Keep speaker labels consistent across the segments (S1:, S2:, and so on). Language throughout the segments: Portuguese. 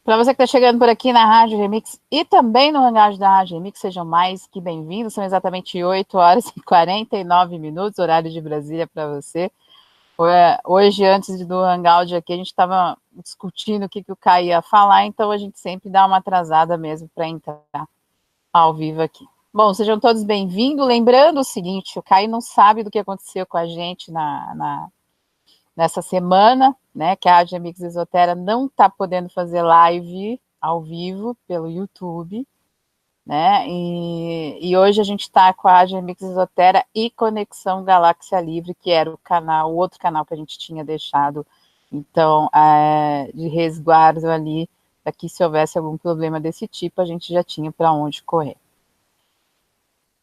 S1: Para você que está chegando por aqui na Rádio Remix e também no Hangout da Rádio Remix, sejam mais que bem-vindos. São exatamente 8 horas e 49 minutos, horário de Brasília para você. Hoje, antes do Hangout aqui, a gente estava discutindo o que o Caio ia falar, então a gente sempre dá uma atrasada mesmo para entrar ao vivo aqui. Bom, sejam todos bem-vindos. Lembrando o seguinte, o Caio não sabe do que aconteceu com a gente nessa semana, né, que a Rádio Remix Esotera não está podendo fazer live ao vivo pelo YouTube, né, e hoje a gente está com a Rádio Remix Esotera e Conexão Galáxia Livre, que era o outro canal que a gente tinha deixado, então, de resguardo ali, para que se houvesse algum problema desse tipo, a gente já tinha para onde correr.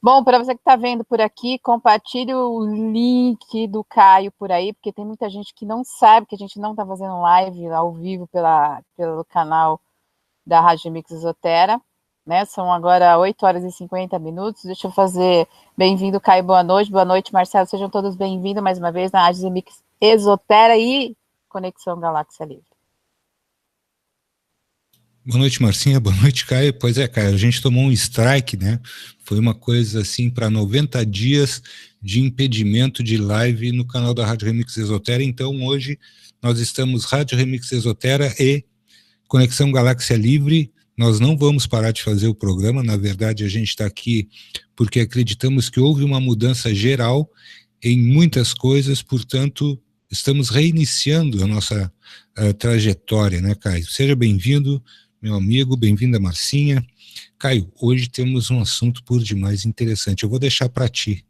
S1: Bom, para você que está vendo por aqui, compartilhe o link do Caio por aí, porque tem muita gente que não sabe que a gente não está fazendo live ao vivo pelo canal da Rádio Mix Esotera, né? São agora 8 horas e 50 minutos. Deixa eu fazer bem-vindo, Caio, boa noite, Marcelo, sejam todos bem-vindos mais uma vez na Rádio Mix Esotera e Conexão Galáxia Livre.
S2: Boa noite, Marcinha. Boa noite, Caio. Pois é, Caio, a gente tomou um strike, né? Foi uma coisa assim para 90 dias de impedimento de live no canal da Rádio Remix Esotera. Então, hoje, nós estamos Rádio Remix Esotera e Conexão Galáxia Livre. Nós não vamos parar de fazer o programa. Na verdade, a gente está aqui porque acreditamos que houve uma mudança geral em muitas coisas, portanto, estamos reiniciando a nossa trajetória, né, Caio? Seja bem-vindo, meu amigo, bem-vinda, Marcinha. Caio, hoje temos um assunto por demais interessante. Eu vou deixar para ti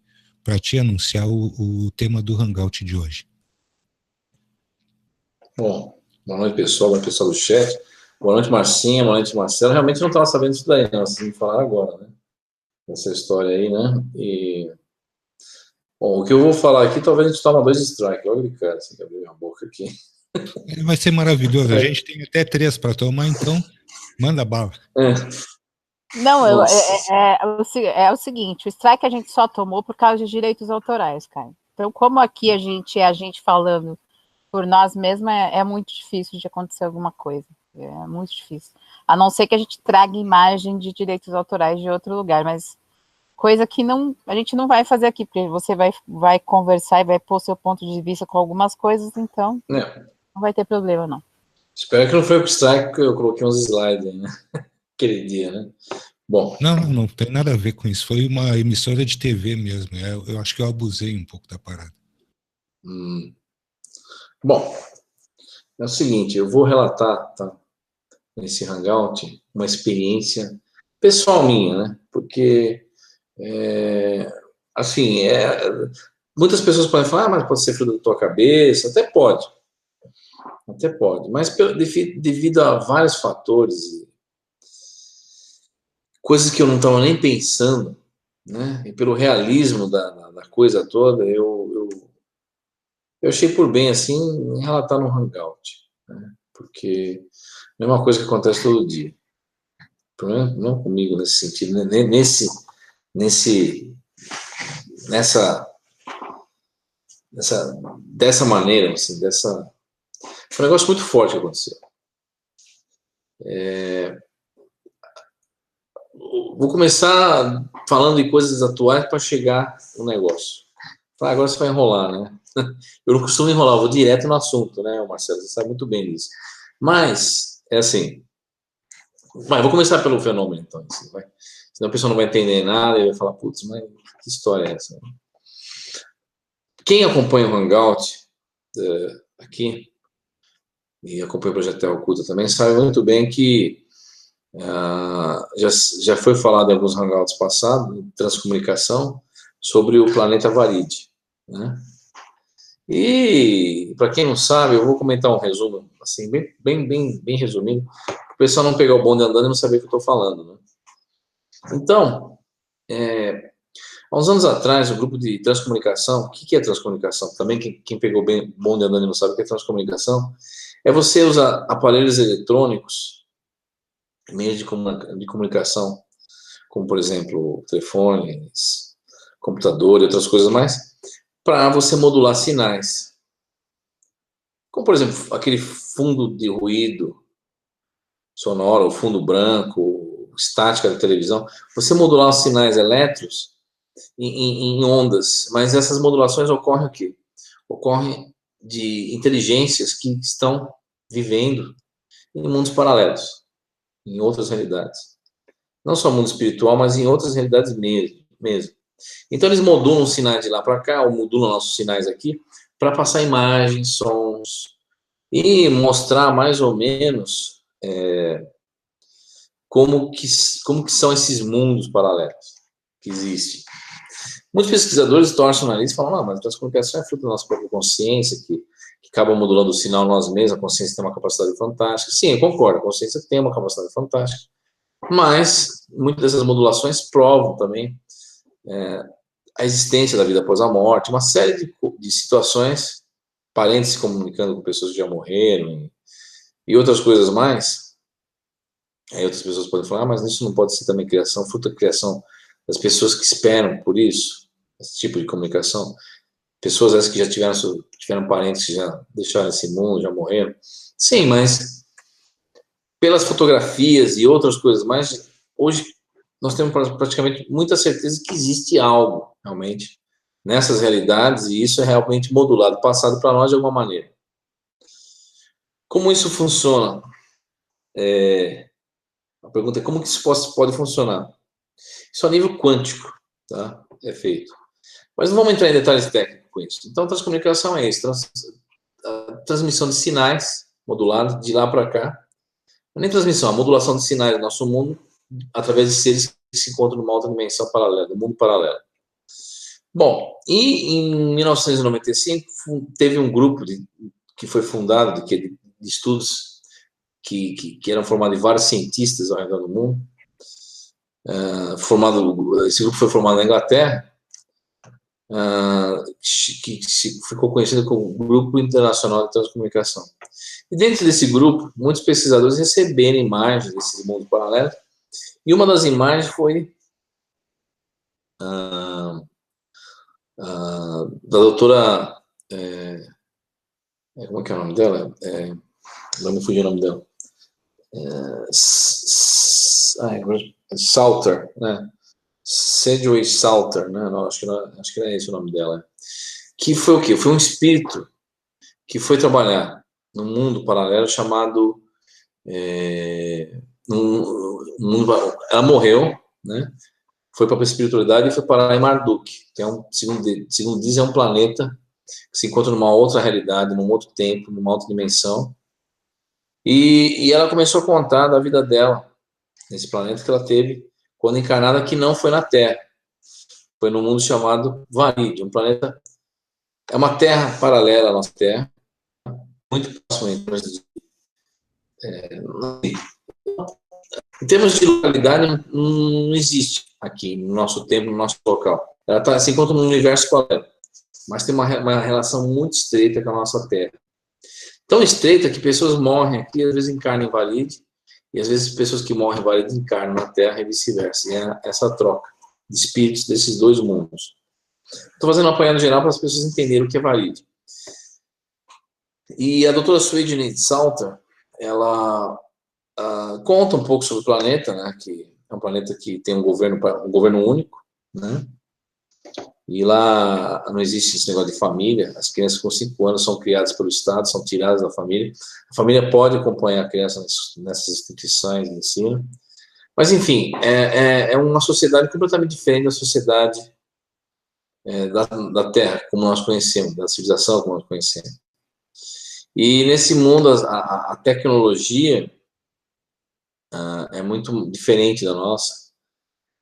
S2: anunciar o tema do Hangout de hoje.
S3: Bom, boa noite, pessoal, boa noite, pessoal do chat. Boa noite, Marcinha, boa noite, Marcelo. Realmente não estava sabendo disso daí, não, vocês me falaram agora, né? Essa história aí, né? Bom, o que eu vou falar aqui, talvez a gente tome 2 strikes. Olha, cara, assim, que abriu minha boca aqui.
S2: Vai ser maravilhoso. A gente tem até 3 para tomar, então manda bala.
S1: Não, é o seguinte, o strike a gente só tomou por causa de direitos autorais, cara. Então, como aqui a gente falando por nós mesmos, é muito difícil de acontecer alguma coisa. É muito difícil. A não ser que a gente traga imagem de direitos autorais de outro lugar, mas coisa que a gente não vai fazer aqui, porque você vai conversar e vai pôr seu ponto de vista com algumas coisas, então não vai ter problema, não.
S3: Espero que não foi o strike que eu coloquei uns slides aí, né? Aquele dia, né? Bom.
S2: Não tem nada a ver com isso. Foi uma emissora de TV mesmo. Eu acho que eu abusei um pouco da parada.
S3: Bom, é o seguinte, eu vou relatar, tá, nesse Hangout, uma experiência pessoal minha, né? Porque, assim, muitas pessoas podem falar, mas pode ser fruto da tua cabeça, até pode, mas devido a vários fatores, coisas que eu não estava nem pensando, né? E pelo realismo da coisa toda, eu achei por bem, assim, relatar no Hangout, né? Porque não é uma coisa que acontece todo dia. Não comigo nesse sentido, né? Dessa maneira, assim, foi um negócio muito forte que aconteceu. Vou começar falando de coisas atuais para chegar no negócio. Agora você vai enrolar, né? Eu não costumo enrolar, eu vou direto no assunto, né, Marcelo? Você sabe muito bem disso. Mas, é assim... vou começar pelo fenômeno, então. Assim, senão a pessoa não vai entender nada e vai falar, putz, mas que história é essa? Quem acompanha o Hangout aqui, e acompanha o Projeto Terra Oculta também, sabe muito bem que já foi falado em alguns Hangouts passados, em transcomunicação, sobre o planeta Varide, né? E, para quem não sabe, eu vou comentar um resumo, assim, bem resumido, para o pessoal não pegar o bonde andando e não saber o que eu estou falando, né? Então, há uns anos atrás, o grupo de transcomunicação, o que é transcomunicação? Também quem pegou bem bonde andando e não sabe o que é transcomunicação, é você usar aparelhos eletrônicos, meios de comunicação, como, por exemplo, telefones, computador e outras coisas mais, para você modular sinais. Como, por exemplo, aquele fundo de ruído sonora, o fundo branco, estática da televisão, você modular os sinais elétricos em ondas, mas essas modulações ocorrem o quê? Ocorrem de inteligências que estão vivendo em mundos paralelos, em outras realidades. Não só mundo espiritual, mas em outras realidades mesmo. Então, eles modulam os sinais de lá para cá, ou modulam nossos sinais aqui, para passar imagens, sons, e mostrar mais ou menos como que são esses mundos paralelos que existem. Muitos pesquisadores torcem o nariz e falam, não, mas a transcomunicação é fruto da nossa própria consciência, que acaba modulando o sinal nós mesmos, a consciência tem uma capacidade fantástica. Sim, eu concordo, a consciência tem uma capacidade fantástica, mas muitas dessas modulações provam também a existência da vida após a morte, uma série de situações, parentes se comunicando com pessoas que já morreram, e outras coisas mais. Aí outras pessoas podem falar, mas isso não pode ser também criação, fruto da criação das pessoas que esperam por isso, esse tipo de comunicação. Pessoas essas que já tiveram parentes que já deixaram esse mundo, já morreram. Sim, mas pelas fotografias e outras coisas mais, hoje nós temos praticamente muita certeza que existe algo, realmente, nessas realidades, e isso é realmente modulado, passado para nós de alguma maneira. Como isso funciona? A pergunta é como que isso pode funcionar? Isso a nível quântico, tá? É feito. Mas não vamos entrar em detalhes técnicos com isso. Então, transcomunicação é isso, a transmissão de sinais modulados de lá para cá. Não é nem transmissão, a modulação de sinais do nosso mundo através de seres que se encontram numa outra dimensão paralela, no mundo paralelo. Bom, e em 1995 teve um grupo que foi fundado de estudos que eram formados de vários cientistas ao redor do mundo. Esse grupo foi formado na Inglaterra, que ficou conhecido como Grupo Internacional de Transcomunicação. E dentro desse grupo, muitos pesquisadores receberam imagens desses mundos paralelos, e uma das imagens foi da doutora, como é que é o nome dela? Não me fugiu o nome dela. Salter, né? Sedgwick Salter, né? Não, acho que não é esse o nome dela. Que foi o quê? Foi um espírito que foi trabalhar num mundo paralelo chamado ela morreu, né? Foi para a espiritualidade e foi parar em Marduk, que é segundo diz, é um planeta que se encontra numa outra realidade, num outro tempo, numa outra dimensão. E ela começou a contar da vida dela nesse planeta que ela teve quando encarnada, que não foi na Terra, foi num mundo chamado Varid, um planeta, é uma Terra paralela à nossa Terra, muito próxima em termos de localidade, não existe aqui no nosso tempo, no nosso local. Ela se encontra num universo paralelo, mas tem uma relação muito estreita com a nossa Terra. Tão estreita que pessoas morrem aqui, às vezes encarnam em Varid, e às vezes pessoas que morrem em Varid encarnam na Terra e vice-versa. E é essa troca de espíritos desses dois mundos. Estou fazendo um apanhado geral para as pessoas entenderem o que é Varid. E a doutora Sweden Salter, ela conta um pouco sobre o planeta, né, que é um planeta que tem um governo único, né, e lá não existe esse negócio de família. As crianças com 5 anos são criadas pelo Estado, são tiradas da família. A família pode acompanhar a criança nessas instituições de ensino. Mas, enfim, é uma sociedade completamente diferente da sociedade da Terra, como nós conhecemos, da civilização como nós conhecemos. E nesse mundo, a tecnologia é muito diferente da nossa.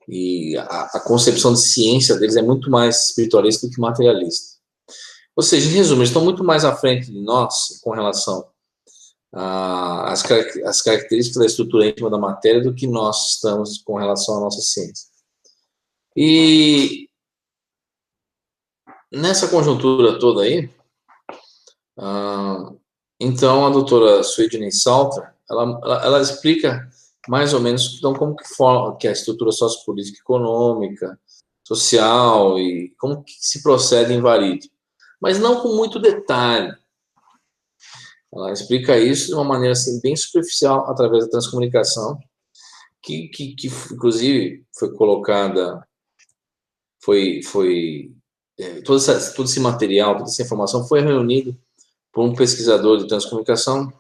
S3: E a concepção de ciência deles é muito mais espiritualista do que materialista. Ou seja, em resumo, eles estão muito mais à frente de nós com relação às características da estrutura íntima da matéria do que nós estamos com relação à nossa ciência. E nessa conjuntura toda aí, então a doutora Sweden Salter, ela explica mais ou menos então, como que é a estrutura sociopolítica econômica, social e como que se procede em Varid. Mas não com muito detalhe. Ela explica isso de uma maneira assim, bem superficial, através da transcomunicação, que inclusive foi colocada, todo esse material, toda essa informação foi reunido por um pesquisador de transcomunicação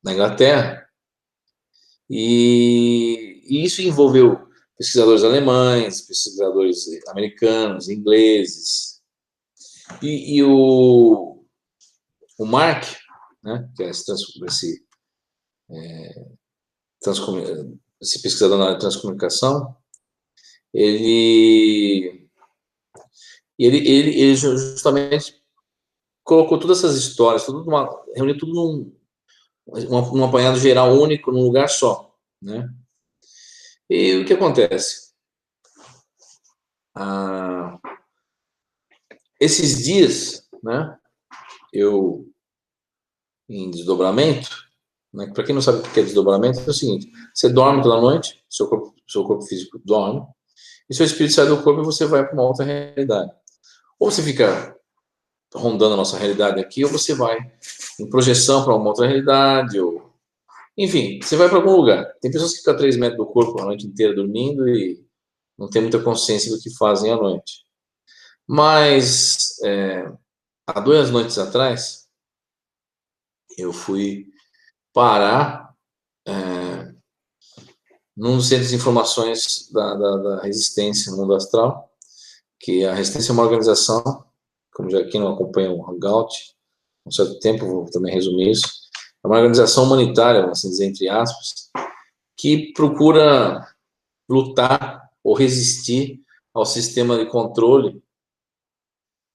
S3: na Inglaterra, e isso envolveu pesquisadores alemães, pesquisadores americanos, ingleses, e o Mark, né, que é esse pesquisador na área de transcomunicação, ele justamente colocou todas essas histórias, reuniu tudo num apanhado geral único, num lugar só, né? E o que acontece? Esses dias, né, eu, em desdobramento, né, para quem não sabe o que é desdobramento, é o seguinte: você dorme toda noite, seu corpo físico dorme, e seu espírito sai do corpo e você vai para uma outra realidade. Ou você fica rondando a nossa realidade aqui, ou você vai em projeção para uma outra realidade, ou... Enfim, você vai para algum lugar. Tem pessoas que ficam a 3 metros do corpo a noite inteira dormindo e não tem muita consciência do que fazem à noite. Mas, há 2 noites atrás, eu fui parar num dos centros de informações da Resistência no Mundo Astral, que a Resistência é uma organização, como já quem não acompanha o Hangout, há um certo tempo, vou também resumir isso, é uma organização humanitária, assim dizer, entre aspas, que procura lutar ou resistir ao sistema de controle,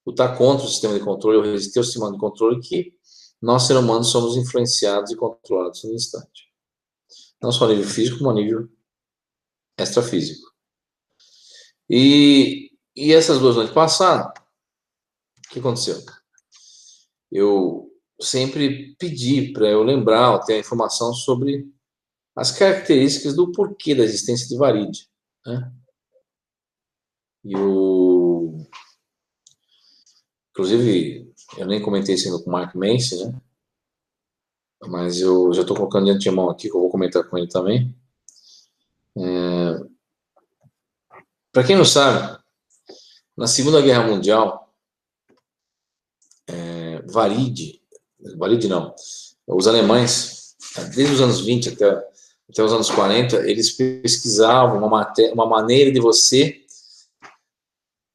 S3: lutar contra o sistema de controle ou resistir ao sistema de controle que nós, seres humanos, somos influenciados e controlados no instante. Não só a nível físico, como a nível extrafísico. E essas 2 noites passaram, o que aconteceu? Eu sempre pedi para eu lembrar, ou ter a informação sobre as características do porquê da existência de Varide, né? Inclusive, eu nem comentei isso ainda com o Mark Manson, né? Mas eu já estou colocando de antemão aqui, que eu vou comentar com ele também. Para quem não sabe, na Segunda Guerra Mundial, Varide não, os alemães, desde os anos 20 até os anos 40, eles pesquisavam uma maneira de você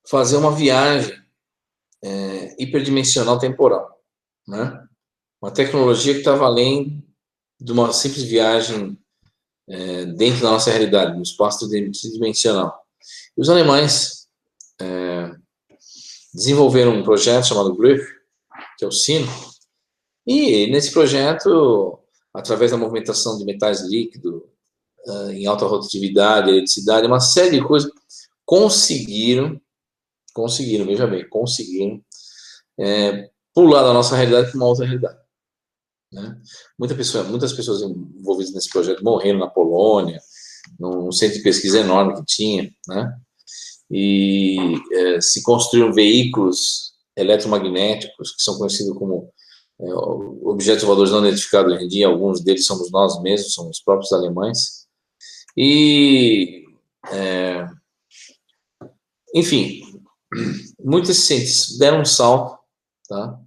S3: fazer uma viagem hiperdimensional temporal, né? Uma tecnologia que estava além de uma simples viagem dentro da nossa realidade, no espaço tridimensional. E os alemães desenvolveram um projeto chamado Glyph, que é o sino, e nesse projeto, através da movimentação de metais líquidos, em alta rotatividade, eletricidade, uma série de coisas, conseguiram, veja bem, pular da nossa realidade para uma outra realidade, né? Muitas pessoas envolvidas nesse projeto morreram na Polônia, num centro de pesquisa enorme que tinha, né? E se construíram veículos eletromagnéticos que são conhecidos como objetos voadores não identificados hoje em dia. Alguns deles somos nós mesmos, somos os próprios alemães. E, enfim, muitos cientistas deram um salto, tá?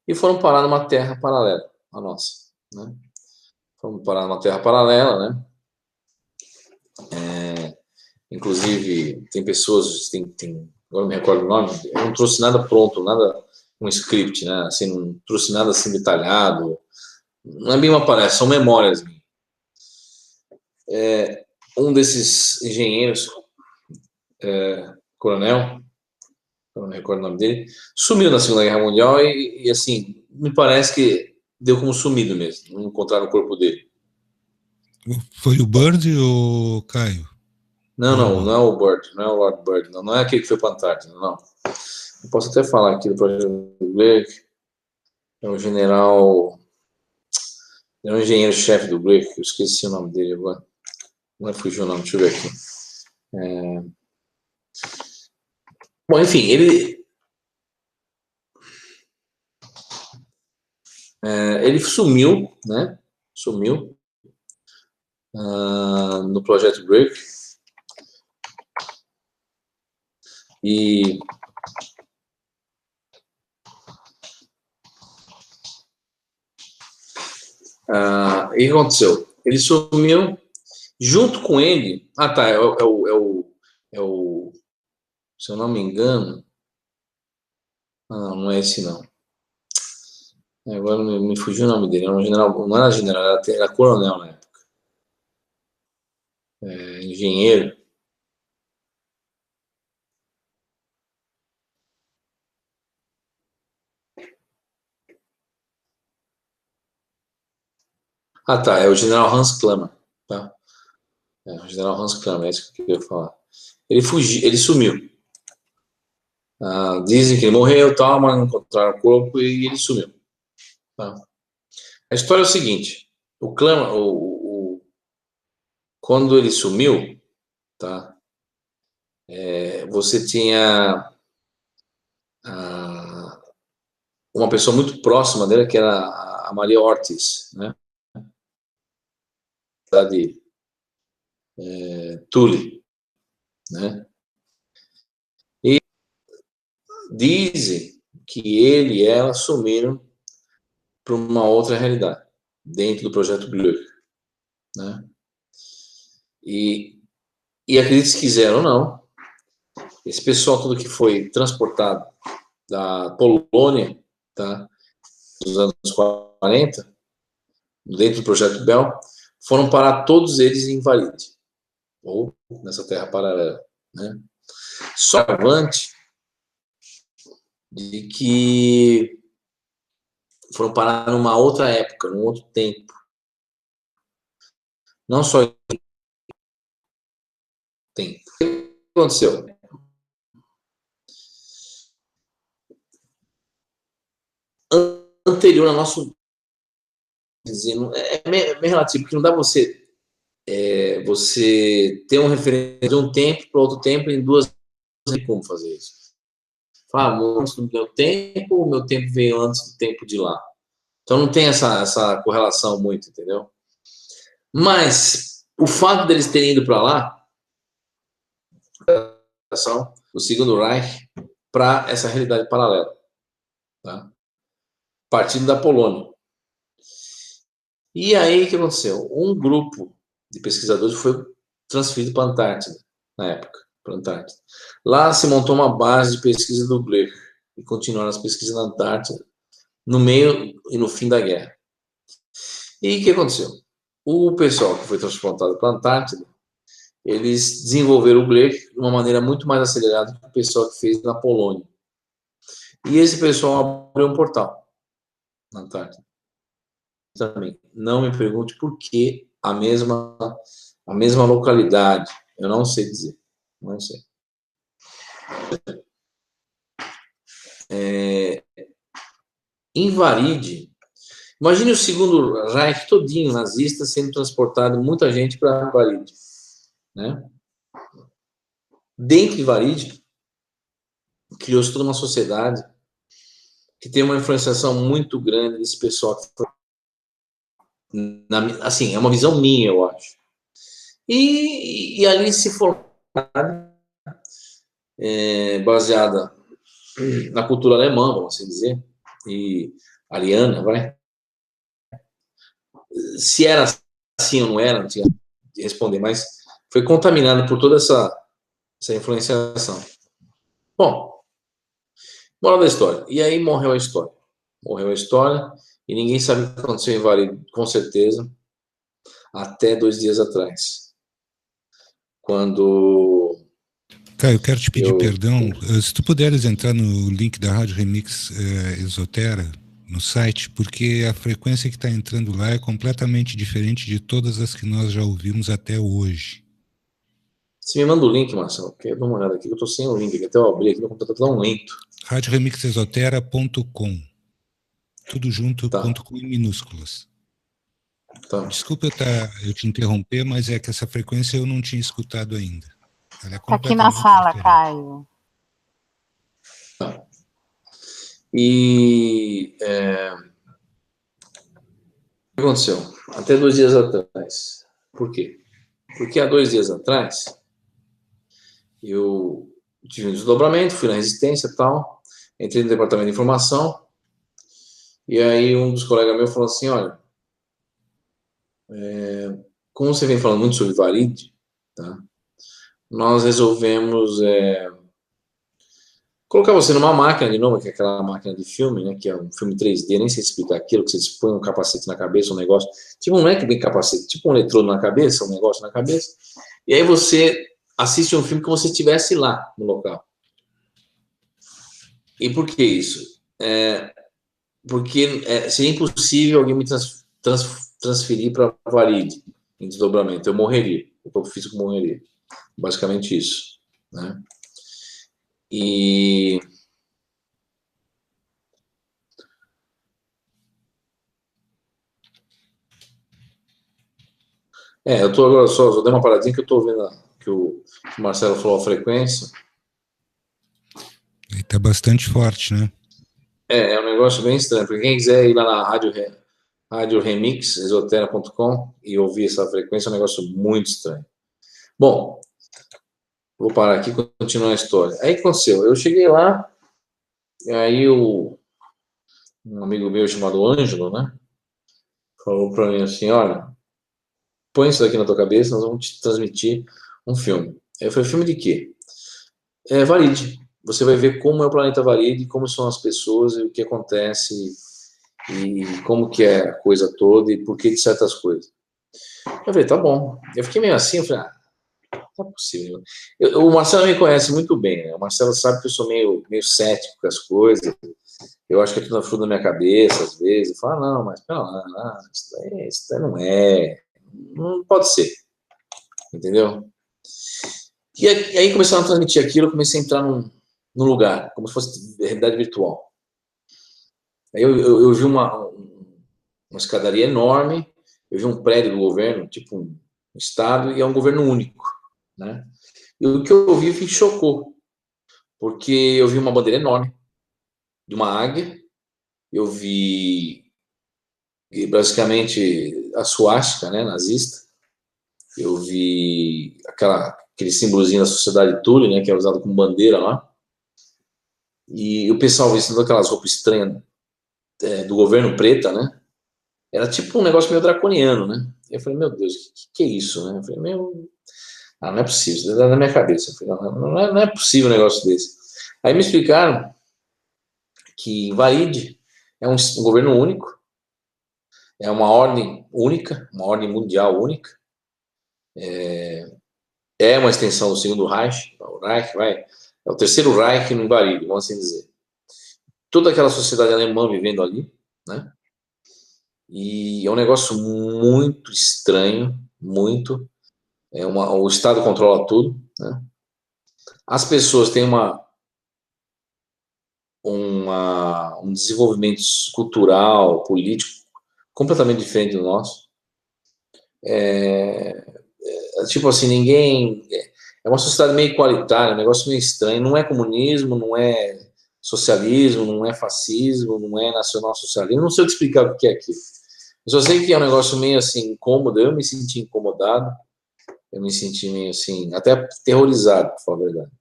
S3: E foram parar numa terra paralela à nossa, né? Foram parar numa terra paralela, né? Inclusive, tem pessoas, agora não me recordo o nome, eu não trouxe nada pronto, nada, um script, né? Assim, não trouxe nada assim detalhado, não é bem uma palestra, são memórias. Um desses engenheiros, coronel, eu não me recordo o nome dele, sumiu na Segunda Guerra Mundial e assim, me parece que deu como sumido mesmo, não encontraram o corpo dele.
S2: Foi o Bird ou Caio?
S3: Não é o Bird, não é o Lord Bird, não é aquele que foi para a Antártida, não. Eu posso até falar aqui do projeto do Gleick, é um general, é um engenheiro-chefe do Gleick, eu esqueci o nome dele agora, não fugiu o nome, deixa eu ver aqui. Bom, enfim, ele Ele sumiu, né? Sumiu no Projeto Break. E o que aconteceu? Ele sumiu, junto com ele. Ah, tá. Se eu não me engano. Não é esse, não. Agora me fugiu o nome dele. Era um general, não era general, era coronel na época. Engenheiro. Ah, tá. É o general Hans Klammer. Tá? O general Hans Klammer, é isso que eu queria falar. Ele fugiu, ele sumiu. Dizem que ele morreu, tal, mas não encontraram o corpo e ele sumiu. Tá? A história é o seguinte: o Klammer, quando ele sumiu, tá? Você tinha uma pessoa muito próxima dele, que era a Maria Ortiz, né? De Tule, né? E dizem que ele e ela sumiram para uma outra realidade, dentro do Projeto Blur, né? E acredite se quiser ou não, esse pessoal todo que foi transportado da Polônia, tá? Dos anos 40, dentro do Projeto Bell, foram parar todos eles em Invalide, ou nessa terra paralela, né? Só avante de que foram parar numa outra época, num outro tempo. Não só tempo. O que aconteceu? Anterior ao nosso dizendo, é meio relativo, porque não dá você ter um referência de um tempo para outro tempo em duas. Como fazer isso? Antes do meu tempo, o meu tempo veio antes do tempo de lá. Então não tem essa correlação muito, entendeu? Mas o fato deles terem ido para lá, o segundo Reich, para essa realidade paralela, tá? Partindo da Polônia. E aí o que aconteceu? Um grupo de pesquisadores foi transferido para a Antártida, na época, para a Antártida. Lá se montou uma base de pesquisa do Blech e continuaram as pesquisas na Antártida no meio e no fim da guerra. E o que aconteceu? O pessoal que foi transportado para a Antártida, eles desenvolveram o Blech de uma maneira muito mais acelerada do que o pessoal que fez na Polônia. E esse pessoal abriu um portal na Antártida. Também. Não me pergunte por que a mesma localidade. Eu não sei dizer. Não sei. Invalide. Imagine o segundo Reich todinho nazista sendo transportado, muita gente para Invalide, né? Dentro de Invalide, criou-se toda uma sociedade que tem uma influenciação muito grande desse pessoal que foi, assim, é uma visão minha, eu acho. E ali se formaram, baseada na cultura alemã, vamos assim dizer, e ariana, vai. Se era assim ou não era, não tinha de responder, mas foi contaminado por toda essa influenciação. Bom, moral da história. E aí morreu a história. Morreu a história e ninguém sabe o que aconteceu em Vale, com certeza, até 2 dias atrás. Quando...
S2: Caio, eu quero te pedir perdão. Se tu puderes entrar no link da Rádio Remix Exotera, no site, porque a frequência que está entrando lá é completamente diferente de todas as que nós já ouvimos até hoje.
S3: Você me manda o link, Marcelo, porque eu dou uma olhada aqui, eu estou sem o link, até eu abri aqui, meu computador está tão lento.
S2: RadioRemixExotera.com. Tudo junto,
S3: Tá.
S2: .com em minúsculas.
S3: Tá.
S2: Desculpa eu te interromper, mas é que essa frequência eu não tinha escutado ainda. Ela é
S1: tá aqui na sala, diferente. Caio.
S3: Tá. E aconteceu? Até 2 dias atrás. Por quê? Porque há 2 dias atrás, eu tive um desdobramento, fui na Resistência e tal, entrei no departamento de informação, e aí um dos colegas meus falou assim, olha, como você vem falando muito sobre Varid, tá? Nós resolvemos colocar você numa máquina de novo, que é aquela máquina de filme, né, que é um filme 3D, nem sei explicar aquilo, que você põe um capacete na cabeça, um negócio, tipo, não é que bem capacete, tipo um eletrodo na cabeça, um negócio na cabeça, e aí você assiste um filme como se estivesse lá no local. E por que isso? Porque seria impossível alguém me transferir para Varid em desdobramento, eu morreria, o corpo físico morreria, basicamente isso, né? E eu tô agora só dei uma paradinha que eu tô vendo que o Marcelo falou a frequência.
S2: Ele tá bastante forte, né?
S3: É um negócio bem estranho. Para quem quiser ir lá na Rádio Remix, esotera.com, e ouvir essa frequência, é um negócio muito estranho. Bom, vou parar aqui e continuar a história. Aí o que aconteceu? Eu cheguei lá, e aí um amigo meu chamado Ângelo, né, falou para mim assim, olha, põe isso daqui na tua cabeça, nós vamos te transmitir um filme. Aí eu falei, filme de quê? Varid. Você vai ver como é o planeta Varid, como são as pessoas e o que acontece e como que é a coisa toda e por que de certas coisas. Eu falei, tá bom. Eu fiquei meio assim, eu falei, não é possível. O Marcelo me conhece muito bem, né? O Marcelo sabe que eu sou meio cético com as coisas. Eu acho que é tudo na flor da minha cabeça, às vezes. Eu falo, não, mas pera lá, isso daí não é. Não pode ser. Entendeu? E aí começaram a transmitir aquilo, eu comecei a entrar num lugar, como se fosse realidade virtual. Aí eu vi uma escadaria enorme, eu vi um prédio do governo, tipo um estado, e é um governo único, né? E o que eu vi me chocou, porque eu vi uma bandeira enorme, de uma águia, eu vi basicamente a suástica, né, nazista, eu vi aquele símbolozinho da sociedade Thule, né, que é usado como bandeira lá, e o pessoal vestindo aquelas roupas estranhas do governo preta, né? Era tipo um negócio meio draconiano, né? Eu falei, meu Deus, que é isso, né? Eu falei, não é possível, isso é na minha cabeça. Eu falei, não é possível um negócio desse. Aí me explicaram que Varid é um governo único, é uma ordem única, uma ordem mundial única, é uma extensão do segundo Reich, o Reich é o terceiro Reich no Varid, vamos assim dizer. Toda aquela sociedade alemã vivendo ali, né? E é um negócio muito estranho, muito. O Estado controla tudo, né? As pessoas têm um desenvolvimento cultural, político, completamente diferente do nosso. Tipo assim, ninguém... É uma sociedade meio igualitária, um negócio meio estranho. Não é comunismo, não é socialismo, não é fascismo, não é nacional-socialismo. Não sei te explicar o que é aquilo. Eu só sei que é um negócio meio assim, incômodo. Eu me senti incomodado. Eu me senti meio assim, até terrorizado, para falar a verdade.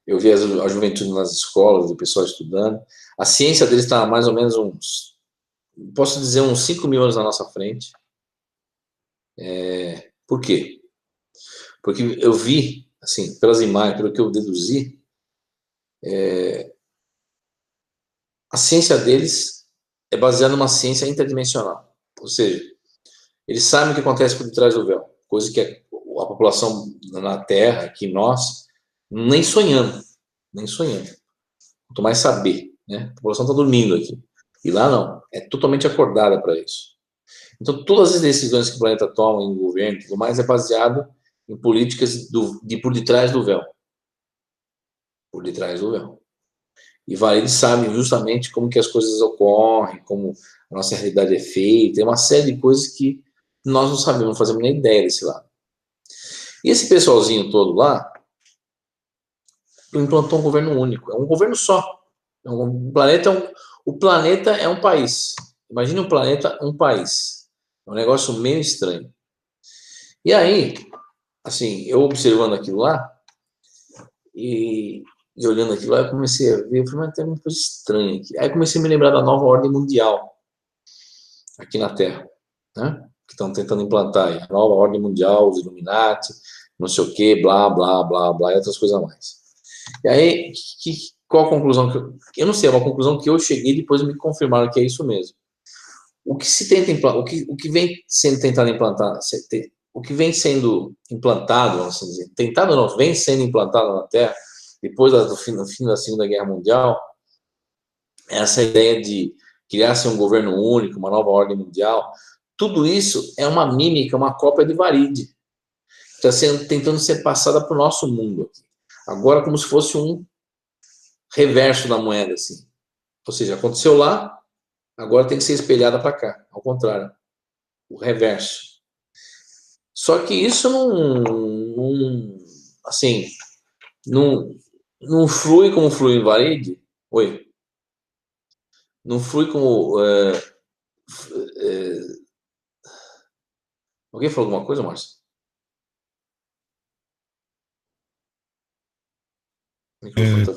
S3: Eu vi a juventude nas escolas, o pessoal estudando. A ciência deles está mais ou menos posso dizer, uns 5 mil anos na nossa frente. Por quê? Porque eu vi, assim, pelas imagens, pelo que eu deduzi, a ciência deles é baseada numa ciência interdimensional. Ou seja, eles sabem o que acontece por detrás do véu, coisa que a população na Terra, que nós, nem sonhando. Quanto mais saber, né? A população está dormindo aqui. E lá não, é totalmente acordada para isso. Então, todas as decisões que o planeta toma em governo e tudo mais é baseado em políticas por detrás do véu. Por detrás do véu. E Varid sabe justamente como que as coisas ocorrem, como a nossa realidade é feita, tem uma série de coisas que nós não sabemos, não fazemos nem ideia desse lado. E esse pessoalzinho todo lá implantou um governo único, é um governo só. O planeta O planeta é um país. Imagina o planeta um país. É um negócio meio estranho. E aí, assim, eu observando aquilo lá, e olhando aquilo lá, eu comecei a ver, eu falei, mas tem uma coisa estranha aqui. Aí comecei a me lembrar da nova ordem mundial aqui na Terra, né? Que estão tentando implantar aí, a nova ordem mundial, os Illuminati, não sei o que, blá, blá, blá, blá, e outras coisas mais. E aí, qual a conclusão que eu não sei, é uma conclusão que eu cheguei e depois me confirmaram que é isso mesmo. O que se tenta implantar, o que vem sendo tentado implantar, o que vem sendo implantado, vamos assim dizer, tentado não, vem sendo implantado na Terra, depois do fim da Segunda Guerra Mundial, essa ideia de criar-se um governo único, uma nova ordem mundial, tudo isso é uma mímica, uma cópia de Varide. Está tentando ser passada para o nosso mundo. Agora, como se fosse um reverso da moeda, assim. Ou seja, aconteceu lá, agora tem que ser espelhada para cá. Ao contrário, o reverso. Só que isso assim, não flui como flui em Varide. Oi. Não flui como... Alguém falou alguma coisa, Márcio?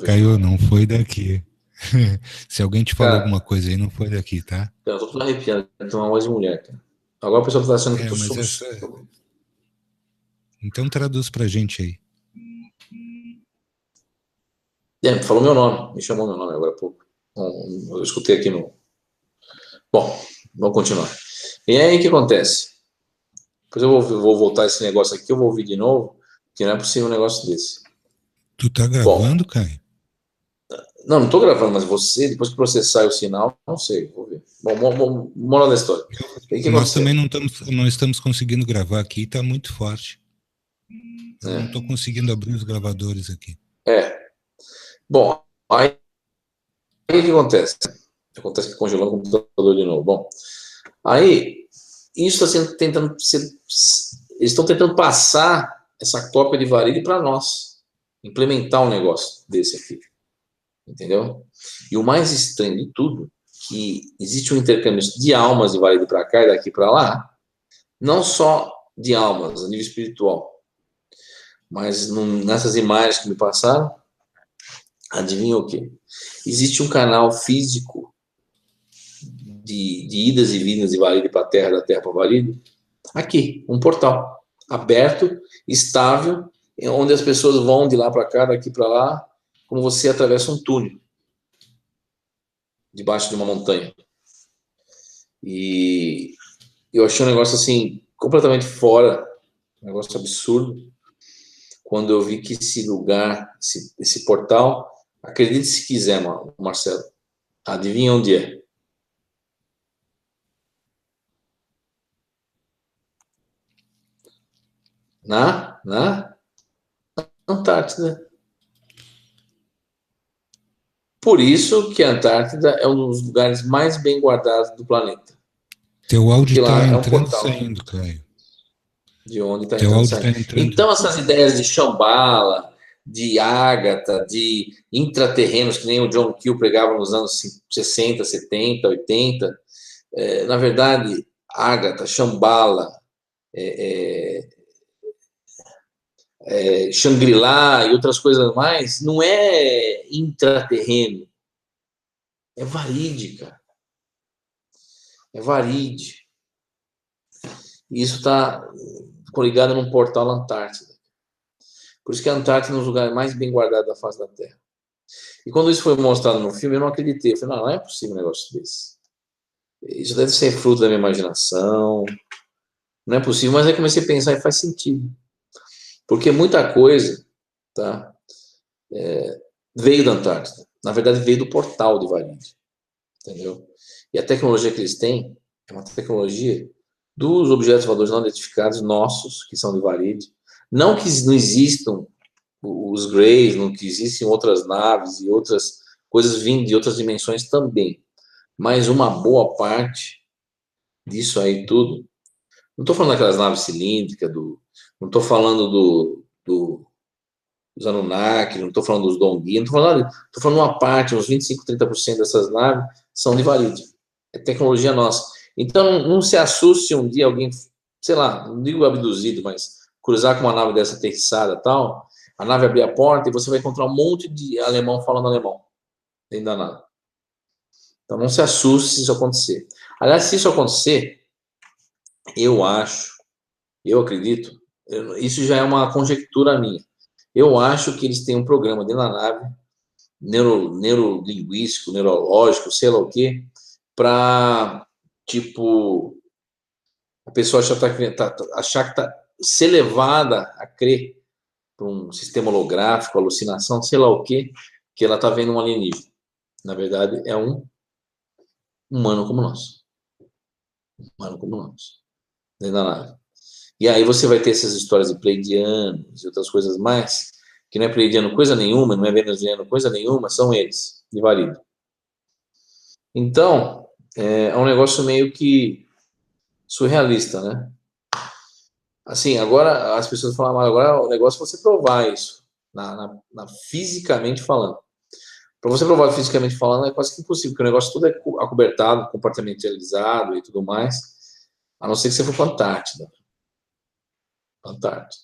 S2: Caiu, não foi daqui. Se alguém te falou
S3: Cara,
S2: alguma coisa aí, não foi daqui, tá?
S3: eu tô todo arrepiado. Tem uma voz de mulher, cara. Agora o pessoal tá achando que eu tô
S2: Mas essa... Então traduz pra gente aí.
S3: Falou meu nome, me chamou meu nome agora há pouco. Eu escutei aqui no... Bom, vamos continuar. E aí o que acontece? Depois eu vou voltar esse negócio aqui, eu vou ouvir de novo, porque não é possível um negócio desse.
S2: Tu tá gravando, Caio?
S3: Não tô gravando, mas você, depois que processar o sinal, não sei, vou ver. Bom, moral da história.
S2: Nós também não estamos conseguindo gravar aqui, tá muito forte. Eu não tô conseguindo abrir os gravadores aqui.
S3: Bom, aí o que acontece? Acontece que congelou o computador de novo. Bom, aí isso está tentando eles estão tentando passar essa cópia de Varide para nós, implementar um negócio desse aqui, entendeu? E o mais estranho de tudo, que existe um intercâmbio de almas de Varide para cá e daqui para lá, não só de almas a nível espiritual, mas nessas imagens que me passaram, adivinha o quê? Existe um canal físico de idas e vindas de Varide para a Terra, da Terra para Varide, aqui, um portal aberto, estável, onde as pessoas vão de lá para cá, daqui para lá, como você atravessa um túnel debaixo de uma montanha. E eu achei um negócio assim completamente fora, um negócio absurdo, quando eu vi que esse lugar, esse portal, acredite se quiser, Marcelo, adivinha onde é? Na Antártida. Por isso que a Antártida é um dos lugares mais bem guardados do planeta.
S2: Teu áudio
S3: lá
S2: tá
S3: é um
S2: entrando e
S3: portal
S2: saindo, Caio.
S3: de onde está
S2: Teu
S3: entrando e
S2: áudio
S3: saindo.
S2: tá entrando.
S3: Então, essas ideias de Shambhala, de Ágata, de intraterrenos, que nem o John Keel pregava nos anos 60, 70, 80, na verdade, Ágata, Shambhala, Shangri-La e outras coisas mais, não é intraterreno, é Varide, cara. É Varide. E isso está ligado num portal na Antártida. Por isso que a Antártida é um dos lugares mais bem guardados da face da Terra. E quando isso foi mostrado no filme, eu não acreditei. Eu falei, não é possível um negócio desse. Isso deve ser fruto da minha imaginação. Não é possível. Mas aí comecei a pensar e faz sentido. Porque muita coisa, tá, veio da Antártida. Na verdade, veio do portal de Varide. Entendeu? E a tecnologia que eles têm é uma tecnologia dos objetos voadores não identificados nossos, que são de Varide. Não que não existam os Greys, não que existem outras naves e outras coisas vindo de outras dimensões também. Mas uma boa parte disso aí tudo, não estou falando daquelas naves cilíndricas, não estou falando os Anunnaki, não estou falando dos Dongi, não estou falando, estou falando uma parte, uns 25, 30% dessas naves são de Varídio. É tecnologia nossa. Então, não se assuste se um dia alguém, sei lá, não digo abduzido, mas cruzar com uma nave dessa aterrissada e tal, a nave abrir a porta e você vai encontrar um monte de alemão falando alemão dentro da nave. Então, não se assuste se isso acontecer. Aliás, se isso acontecer, eu acho, eu acredito, isso já é uma conjectura minha. Eu acho que eles têm um programa dentro da nave, neurolinguístico, neurológico, sei lá o quê, para, tipo, a pessoa achar que tá ser levada a crer por um sistema holográfico, alucinação, sei lá o quê, que ela está vendo um alienígena. Na verdade, é um humano como nós. Humano como nós. Dentro da nave. E aí você vai ter essas histórias de pleidianos e outras coisas mais, que não é pleidiano coisa nenhuma, não é venezuelano coisa nenhuma, são eles, de Varídio. Então, é um negócio meio que surrealista, né? Assim, agora as pessoas falam, mas agora o negócio é você provar isso, fisicamente falando. Para você provar fisicamente falando é quase que impossível, porque o negócio tudo é acobertado, compartimentalizado e tudo mais, a não ser que você for para a Antártida. Antártida.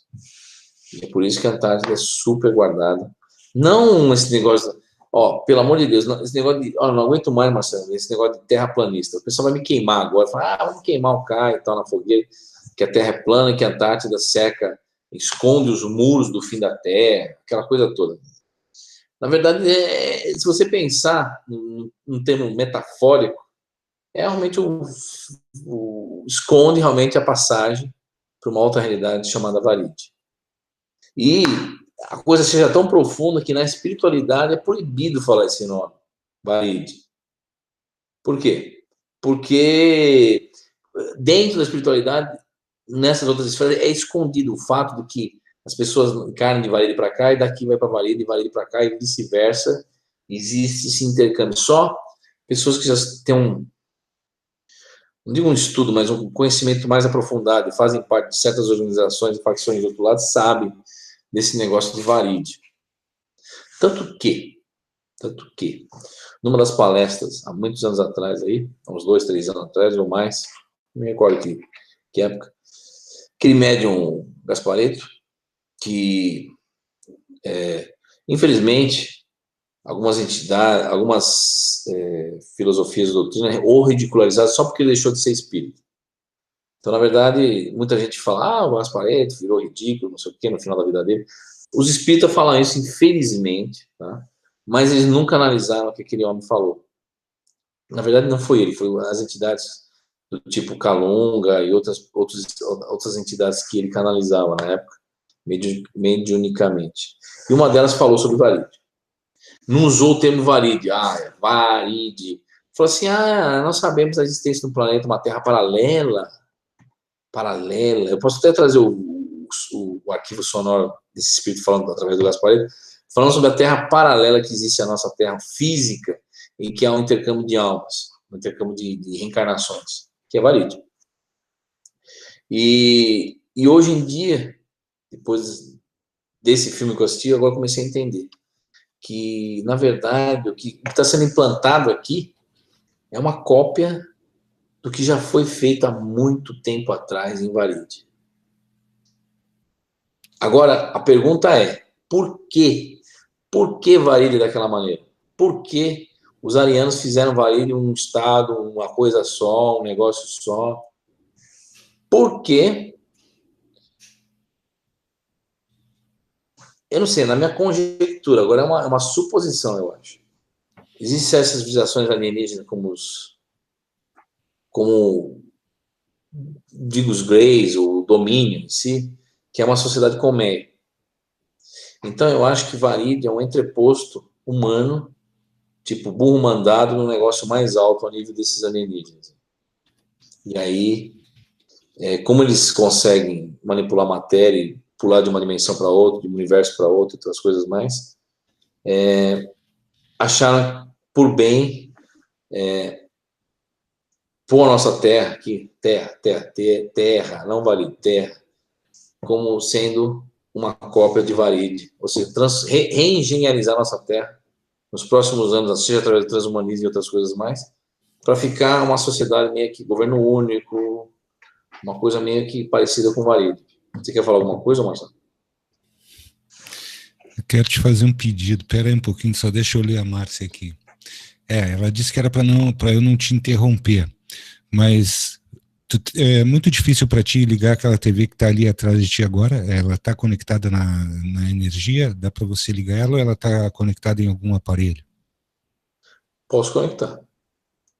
S3: E é por isso que a Antártida é super guardada. Não esse negócio, ó, pelo amor de Deus, esse negócio de, ó, não aguento mais, Marcelo, esse negócio de terraplanista. O pessoal vai me queimar agora, fala, vamos queimar o Caio e tal na fogueira, que a Terra é plana e que a Antártida seca, esconde os muros do fim da Terra, aquela coisa toda. Na verdade, se você pensar num termo metafórico, é realmente esconde realmente a passagem para uma outra realidade chamada Varídio. E a coisa seja tão profunda que na espiritualidade é proibido falar esse nome, Varídio. Por quê? Porque dentro da espiritualidade, nessas outras esferas, é escondido o fato de que as pessoas encarnam de Varídio para cá e daqui vai para Varídio, de Varídio para cá e vice-versa. Existe esse intercâmbio. Só pessoas que já têm não digo um estudo, mas um conhecimento mais aprofundado e fazem parte de certas organizações e facções do outro lado, sabem desse negócio de Varídio. Tanto que, numa das palestras, há muitos anos atrás, aí, há uns 2, 3 anos atrás ou mais, não me recordo que época, aquele médium Gasparetto, que, infelizmente, algumas entidades, algumas filosofias da doutrina ou ridicularizadas só porque ele deixou de ser espírito. Então, na verdade, muita gente fala, o Gasparetto virou ridículo, não sei o quê, no final da vida dele. Os espíritas falam isso, infelizmente, tá? Mas eles nunca analisaram o que aquele homem falou. Na verdade, não foi ele, foi as entidades do tipo Calunga e outras entidades que ele canalizava na época, mediunicamente. E uma delas falou sobre Varídio. Não usou o termo Varídio. Varídio. Falou assim, nós sabemos a existência de um planeta, uma Terra paralela. Eu posso até trazer o arquivo sonoro desse espírito falando através do Gasparetto, falando sobre a Terra paralela que existe à nossa Terra física, em que há um intercâmbio de almas, um intercâmbio de reencarnações, que é Varídio. E hoje em dia, depois desse filme que eu assisti, agora comecei a entender que, na verdade, o que está sendo implantado aqui é uma cópia do que já foi feito há muito tempo atrás em Varídio. Agora, a pergunta é, por quê? Por que Varídio daquela maneira? Por que os arianos fizeram Varídio um estado, uma coisa só, um negócio só? Por quê? Eu não sei, na minha conjectura, agora é uma suposição, eu acho. Existem essas civilizações alienígenas como digo os Greys, o domínio em si, que é uma sociedade colmeia. Então eu acho que Varídio é um entreposto humano, tipo burro mandado no negócio mais alto a nível desses alienígenas. E aí, como eles conseguem manipular matéria e pular de uma dimensão para outra, de um universo para outro, e outras coisas mais, acharam por bem pôr a nossa Terra aqui, terra, não vale terra, como sendo uma cópia de Varid, ou seja, reengenharizar nossa Terra nos próximos anos, seja através do transhumanismo e outras coisas mais, para ficar uma sociedade meio que governo único, uma coisa meio que parecida com o Varid. Você quer falar alguma coisa, Marcelo?
S2: Eu quero te fazer um pedido. Espera aí um pouquinho, só deixa eu ler a Márcia aqui. Ela disse que era para eu não te interromper, mas é muito difícil para ti ligar aquela TV que está ali atrás de ti agora. Ela está conectada na energia? Dá para você ligar ela ou ela está conectada em algum aparelho?
S3: Posso conectar.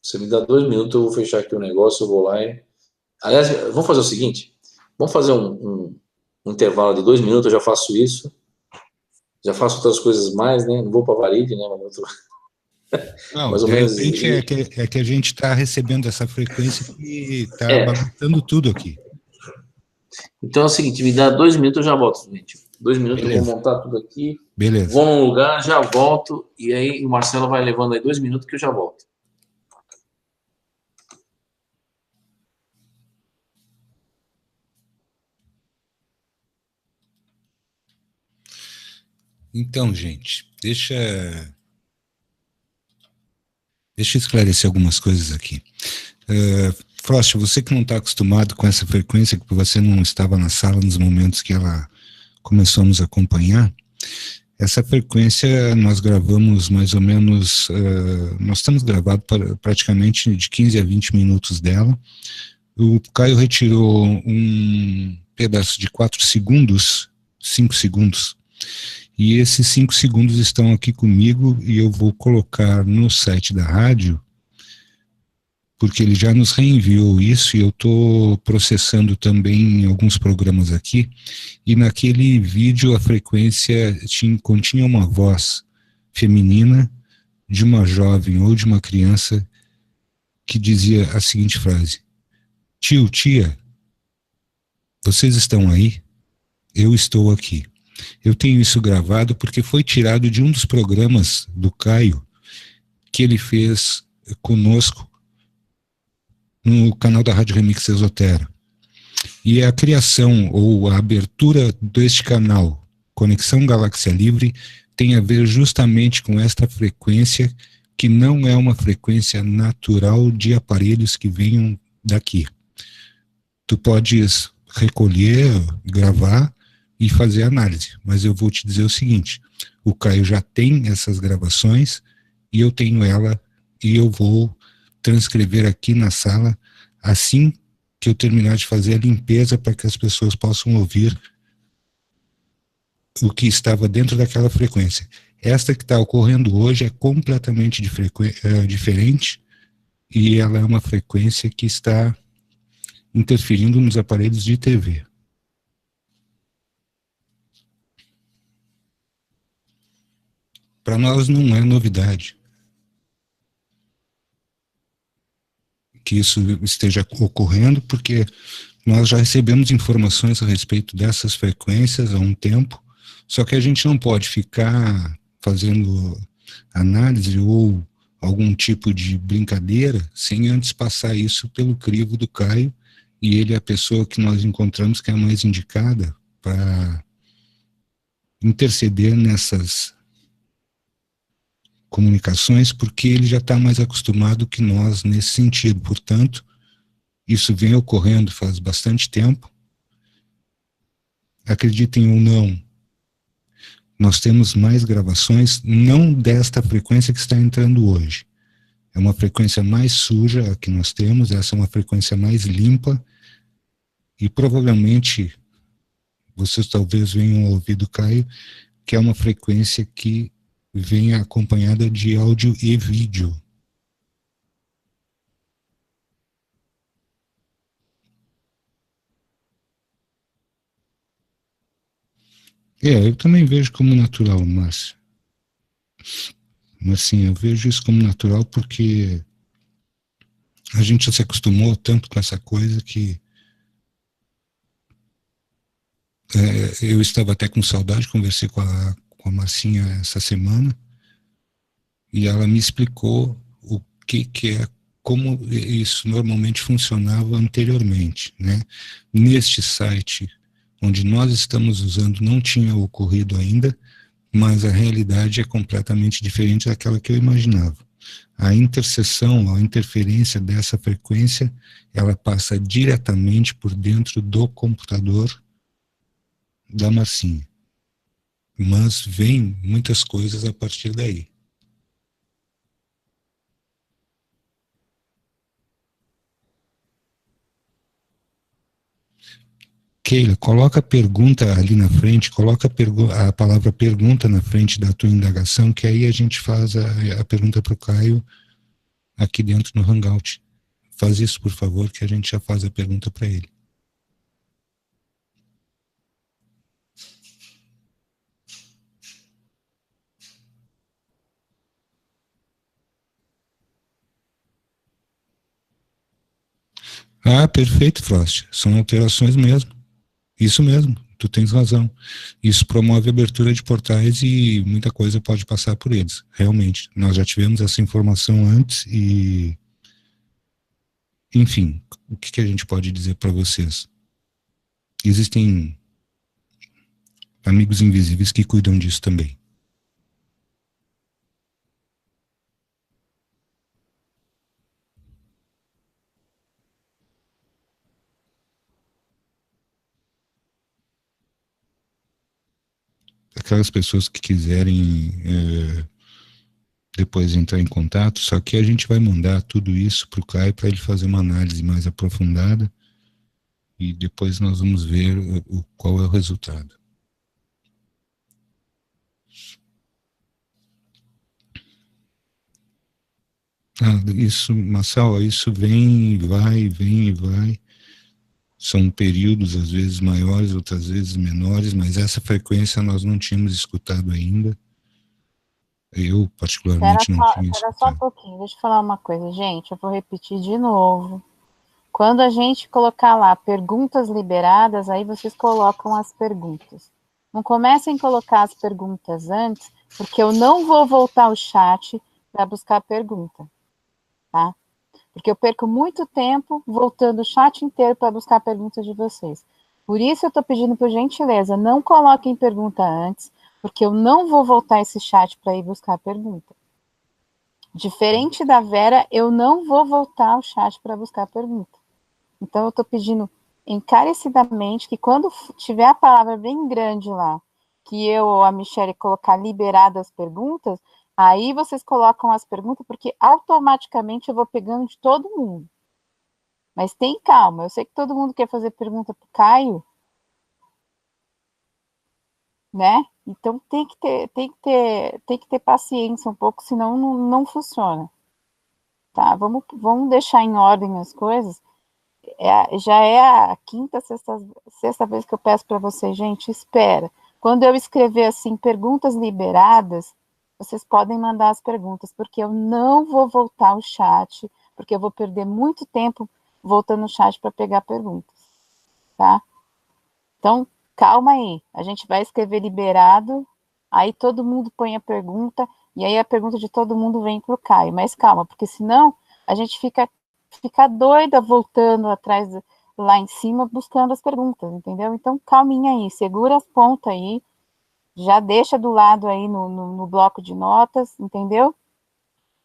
S3: Você me dá 2 minutos, eu vou fechar aqui o negócio, eu vou lá e... Aliás, vamos fazer o seguinte, vamos fazer um intervalo de 2 minutos, eu já faço isso, já faço outras coisas mais, né? Não vou para Varid, né?
S2: Não,
S3: mais ou
S2: de
S3: menos.
S2: repente é que a gente está recebendo essa frequência que está bagunçando tudo aqui.
S3: Então é o seguinte, me dá 2 minutos, eu já volto, gente. 2 minutos. Beleza. Eu vou montar tudo aqui.
S2: Beleza.
S3: Vou num lugar, já volto, e aí o Marcelo vai levando aí 2 minutos que eu já volto.
S2: Então, gente, deixa eu esclarecer algumas coisas aqui. Frost, você que não está acostumado com essa frequência, que você não estava na sala nos momentos que ela começou a nos acompanhar, essa frequência nós gravamos mais ou menos, nós estamos gravados praticamente de 15 a 20 minutos dela. O Caio retirou um pedaço de 4 segundos, 5 segundos, e esses 5 segundos estão aqui comigo e eu vou colocar no site da rádio, porque ele já nos reenviou isso e eu estou processando também em alguns programas aqui, e naquele vídeo a frequência continha uma voz feminina de uma jovem ou de uma criança que dizia a seguinte frase: tio, tia, vocês estão aí? Eu estou aqui. Eu tenho isso gravado porque foi tirado de um dos programas do Caio que ele fez conosco no canal da Rádio Remix Esotero. E a criação ou a abertura deste canal, Conexão Galáxia Livre, tem a ver justamente com esta frequência, que não é uma frequência natural de aparelhos que venham daqui. Tu podes recolher, gravar e fazer análise, mas eu vou te dizer o seguinte: o Caio já tem essas gravações e eu tenho ela e eu vou transcrever aqui na sala assim que eu terminar de fazer a limpeza, para que as pessoas possam ouvir o que estava dentro daquela frequência. Esta que está ocorrendo hoje é completamente diferente, e ela é uma frequência que está interferindo nos aparelhos de TV. Para nós não é novidade que isso esteja ocorrendo, porque nós já recebemos informações a respeito dessas frequências há um tempo, só que a gente não pode ficar fazendo análise ou algum tipo de brincadeira sem antes passar isso pelo crivo do Caio, e ele é a pessoa que nós encontramos que é a mais indicada para interceder nessas comunicações, porque ele já está mais acostumado que nós nesse sentido. Portanto, isso vem ocorrendo faz bastante tempo. Acreditem ou não, nós temos mais gravações, não desta frequência que está entrando hoje. É uma frequência mais suja a que nós temos, essa é uma frequência mais limpa, e provavelmente vocês talvez venham ouvir do Caio, que é uma frequência que vem acompanhada de áudio e vídeo. Eu também vejo como natural, Márcio. Mas sim, eu vejo isso como natural porque a gente já se acostumou tanto com essa coisa que eu estava até com saudade, conversei com a Marcinha essa semana, e ela me explicou o que é, como isso normalmente funcionava anteriormente, né? Neste site onde nós estamos usando não tinha ocorrido ainda, mas a realidade é completamente diferente daquela que eu imaginava. A interseção, a interferência dessa frequência, ela passa diretamente por dentro do computador da Marcinha. Mas vem muitas coisas a partir daí. Keila, coloca a pergunta ali na frente, coloca a palavra pergunta na frente da tua indagação, que aí a gente faz a pergunta para o Caio aqui dentro no Hangout. Faz isso, por favor, que a gente já faz a pergunta para ele. Ah, perfeito, Frost. São alterações mesmo. Isso mesmo, tu tens razão. Isso promove a abertura de portais e muita coisa pode passar por eles. Realmente, nós já tivemos essa informação antes e... Enfim, o que a gente pode dizer para vocês? Existem amigos invisíveis que cuidam disso também. Aquelas pessoas que quiserem depois entrar em contato, só que a gente vai mandar tudo isso para o Caio para ele fazer uma análise mais aprofundada e depois nós vamos ver qual é o resultado. Isso, Marcel, isso vem e vai, vem e vai. São períodos, às vezes maiores, outras vezes menores, mas essa frequência nós não tínhamos escutado ainda. Eu, particularmente, não tinha
S1: Espera só um
S2: escutado.
S1: pouquinho, deixa eu falar uma coisa, gente. Eu vou repetir de novo. Quando a gente colocar lá perguntas liberadas, aí vocês colocam as perguntas. Não comecem a colocar as perguntas antes, porque eu não vou voltar o chat para buscar a pergunta, tá? Porque eu perco muito tempo voltando o chat inteiro para buscar perguntas de vocês. Por isso eu estou pedindo por gentileza, não coloquem pergunta antes, porque eu não vou voltar esse chat para ir buscar a pergunta. Diferente da Vera, eu não vou voltar o chat para buscar a pergunta. Então eu estou pedindo encarecidamente que quando tiver a palavra bem grande lá, que eu ou a Michelle colocar liberadas as perguntas, aí vocês colocam as perguntas, porque automaticamente eu vou pegando de todo mundo. Mas tem calma, eu sei que todo mundo quer fazer pergunta para o Caio, né? Então tem que ter paciência um pouco, senão não funciona. Tá? Vamos deixar em ordem as coisas. Já é a quinta, sexta vez que eu peço para vocês, gente, espera. Quando eu escrever assim, perguntas liberadas, vocês podem mandar as perguntas, porque eu não vou voltar o chat, porque eu vou perder muito tempo voltando o chat para pegar perguntas, tá? Então, calma aí, a gente vai escrever liberado, aí todo mundo põe a pergunta, e aí a pergunta de todo mundo vem para o Caio, mas calma, porque senão a gente fica doida voltando atrás lá em cima buscando as perguntas, entendeu? Então, calminha aí, segura as pontas aí, já deixa do lado aí no bloco de notas, entendeu?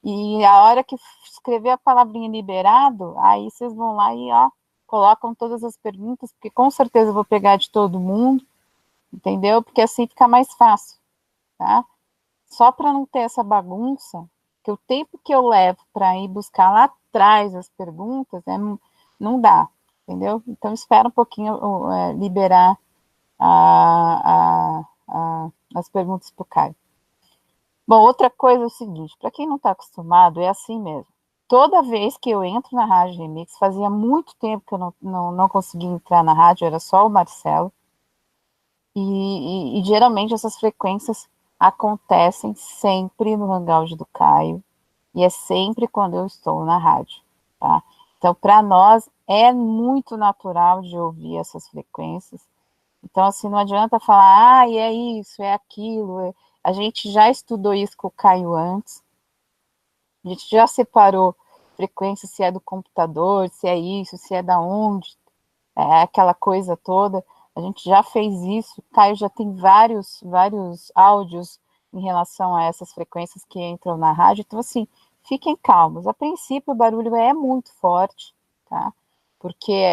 S1: E a hora que escrever a palavrinha liberado, aí vocês vão lá e, ó, colocam todas as perguntas, porque com certeza eu vou pegar de todo mundo, entendeu? Porque assim fica mais fácil, tá? Só para não ter essa bagunça, que o tempo que eu levo para ir buscar lá atrás as perguntas, não dá, entendeu? Então espera um pouquinho liberar as perguntas para o Caio. Bom, outra coisa é o seguinte, para quem não está acostumado, é assim mesmo. Toda vez que eu entro na Rádio Remix, fazia muito tempo que eu não conseguia entrar na rádio, era só o Marcelo, e geralmente essas frequências acontecem sempre no Hangout do Caio, e é sempre quando eu estou na rádio, tá? Então, para nós, é muito natural de ouvir essas frequências. Então, assim, não adianta falar, e é isso, é aquilo. A gente já estudou isso com o Caio antes, a gente já separou frequência, se é do computador, se é isso, se é da onde, é aquela coisa toda. A gente já fez isso, o Caio já tem vários áudios em relação a essas frequências que entram na rádio, então assim, fiquem calmos. A princípio o barulho é muito forte, tá? Porque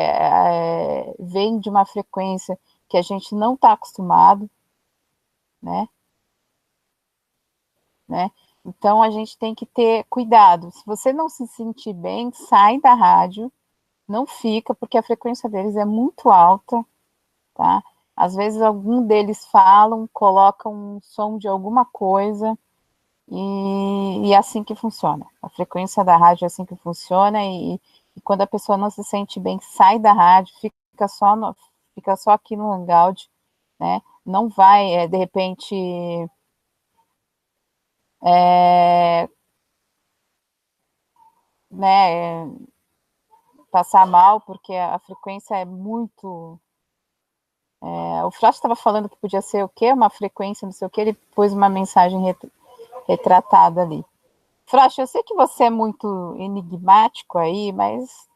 S1: vem de uma frequência que a gente não está acostumado, né? Então a gente tem que ter cuidado. Se você não se sentir bem, sai da rádio, não fica, porque a frequência deles é muito alta, tá? Às vezes algum deles falam, colocam um som de alguma coisa e é assim que funciona. A frequência da rádio é assim que funciona e quando a pessoa não se sente bem, sai da rádio, fica só aqui no Hangout, né? Não vai, de repente, né, passar mal, porque a frequência é muito... o Frost estava falando que podia ser o quê? Uma frequência, não sei o quê, ele pôs uma mensagem retratada ali. Frost, eu sei que você é muito enigmático aí, mas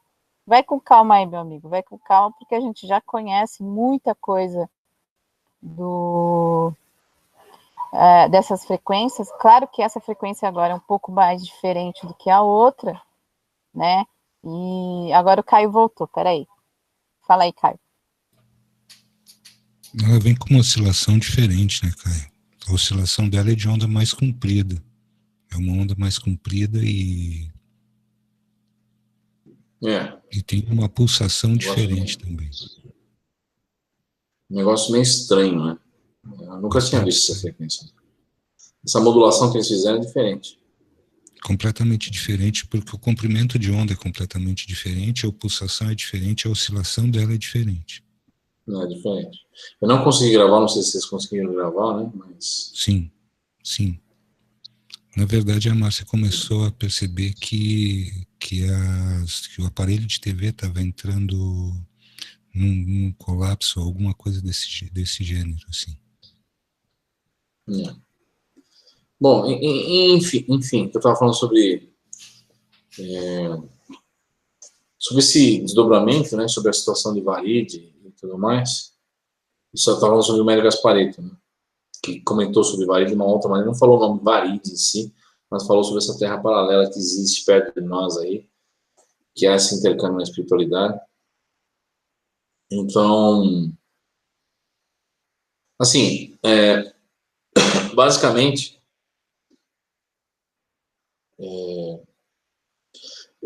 S1: vai com calma aí, meu amigo, vai com calma, porque a gente já conhece muita coisa dessas frequências. Claro que essa frequência agora é um pouco mais diferente do que a outra, né? E agora o Caio voltou, peraí. Fala aí, Caio.
S2: Ela vem com uma oscilação diferente, né, Caio? A oscilação dela é de onda mais comprida. É uma onda mais comprida e tem uma pulsação diferente também.
S3: Um negócio meio estranho, né? Eu nunca tinha visto essa frequência. Essa modulação que eles fizeram é diferente.
S2: Completamente diferente, porque o comprimento de onda é completamente diferente, a pulsação é diferente, a oscilação dela é diferente.
S3: Não, é diferente. Eu não consegui gravar, não sei se vocês conseguiram gravar, né? Mas...
S2: Sim. Na verdade, a Márcia começou a perceber que o aparelho de TV estava entrando num colapso, alguma coisa desse gênero, assim.
S3: Bom, enfim, eu estava falando sobre esse desdobramento, né? Sobre a situação de Varide e tudo mais. Eu só estava falando sobre o Mélio Gasparetto, né? Que comentou sobre Varide de uma outra maneira, não falou o nome Varide em si, mas falou sobre essa terra paralela que existe perto de nós aí, que é esse intercâmbio na espiritualidade. Então, assim, basicamente, eu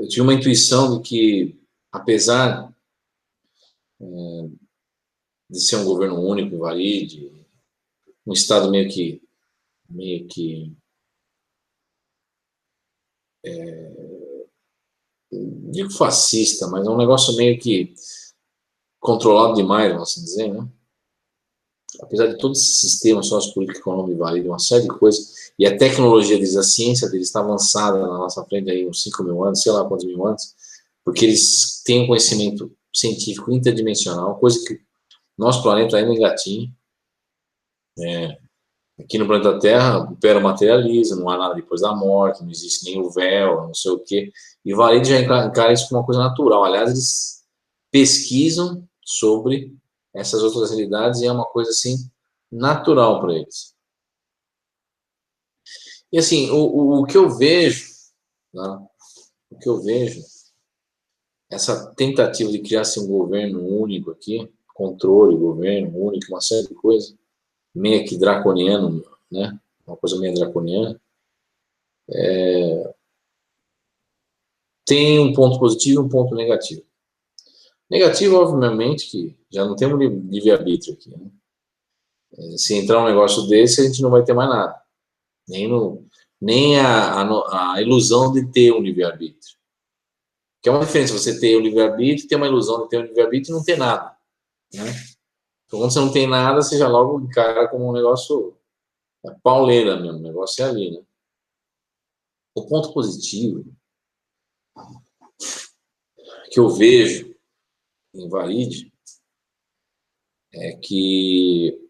S3: tive uma intuição de que, apesar de ser um governo único em Varide, um estado meio que digo fascista, mas é um negócio meio que controlado demais, vamos assim dizer, né? Apesar de todo esse sistema sociopolítico econômico de Varide, uma série de coisas, e a tecnologia deles, a ciência deles está avançada na nossa frente aí uns 5 mil anos, sei lá quantos mil anos, porque eles têm um conhecimento científico interdimensional, coisa que nosso planeta ainda engatinha. Aqui no planeta Terra, o Pera materializa, não há nada depois da morte, não existe nem o véu, não sei o quê. E Varide já encara isso como uma coisa natural. Aliás, eles pesquisam sobre essas outras realidades e é uma coisa, assim, natural para eles. E, assim, o que eu vejo, tá? O que eu vejo, essa tentativa de criar-se um governo único aqui, controle, governo único, uma série de coisas, meio que draconiano, né? Uma coisa meio draconiana, tem um ponto positivo e um ponto negativo. Negativo, obviamente, que já não temos livre-arbítrio aqui, né? Se entrar um negócio desse, a gente não vai ter mais nada. Nem a ilusão de ter um livre-arbítrio. Que é uma diferença você ter o livre-arbítrio, ter uma ilusão de ter um livre-arbítrio e não ter nada, né? Então, quando você não tem nada, você já logo encara como um negócio pauleira mesmo, o negócio é ali, né? O ponto positivo que eu vejo em Varide é que,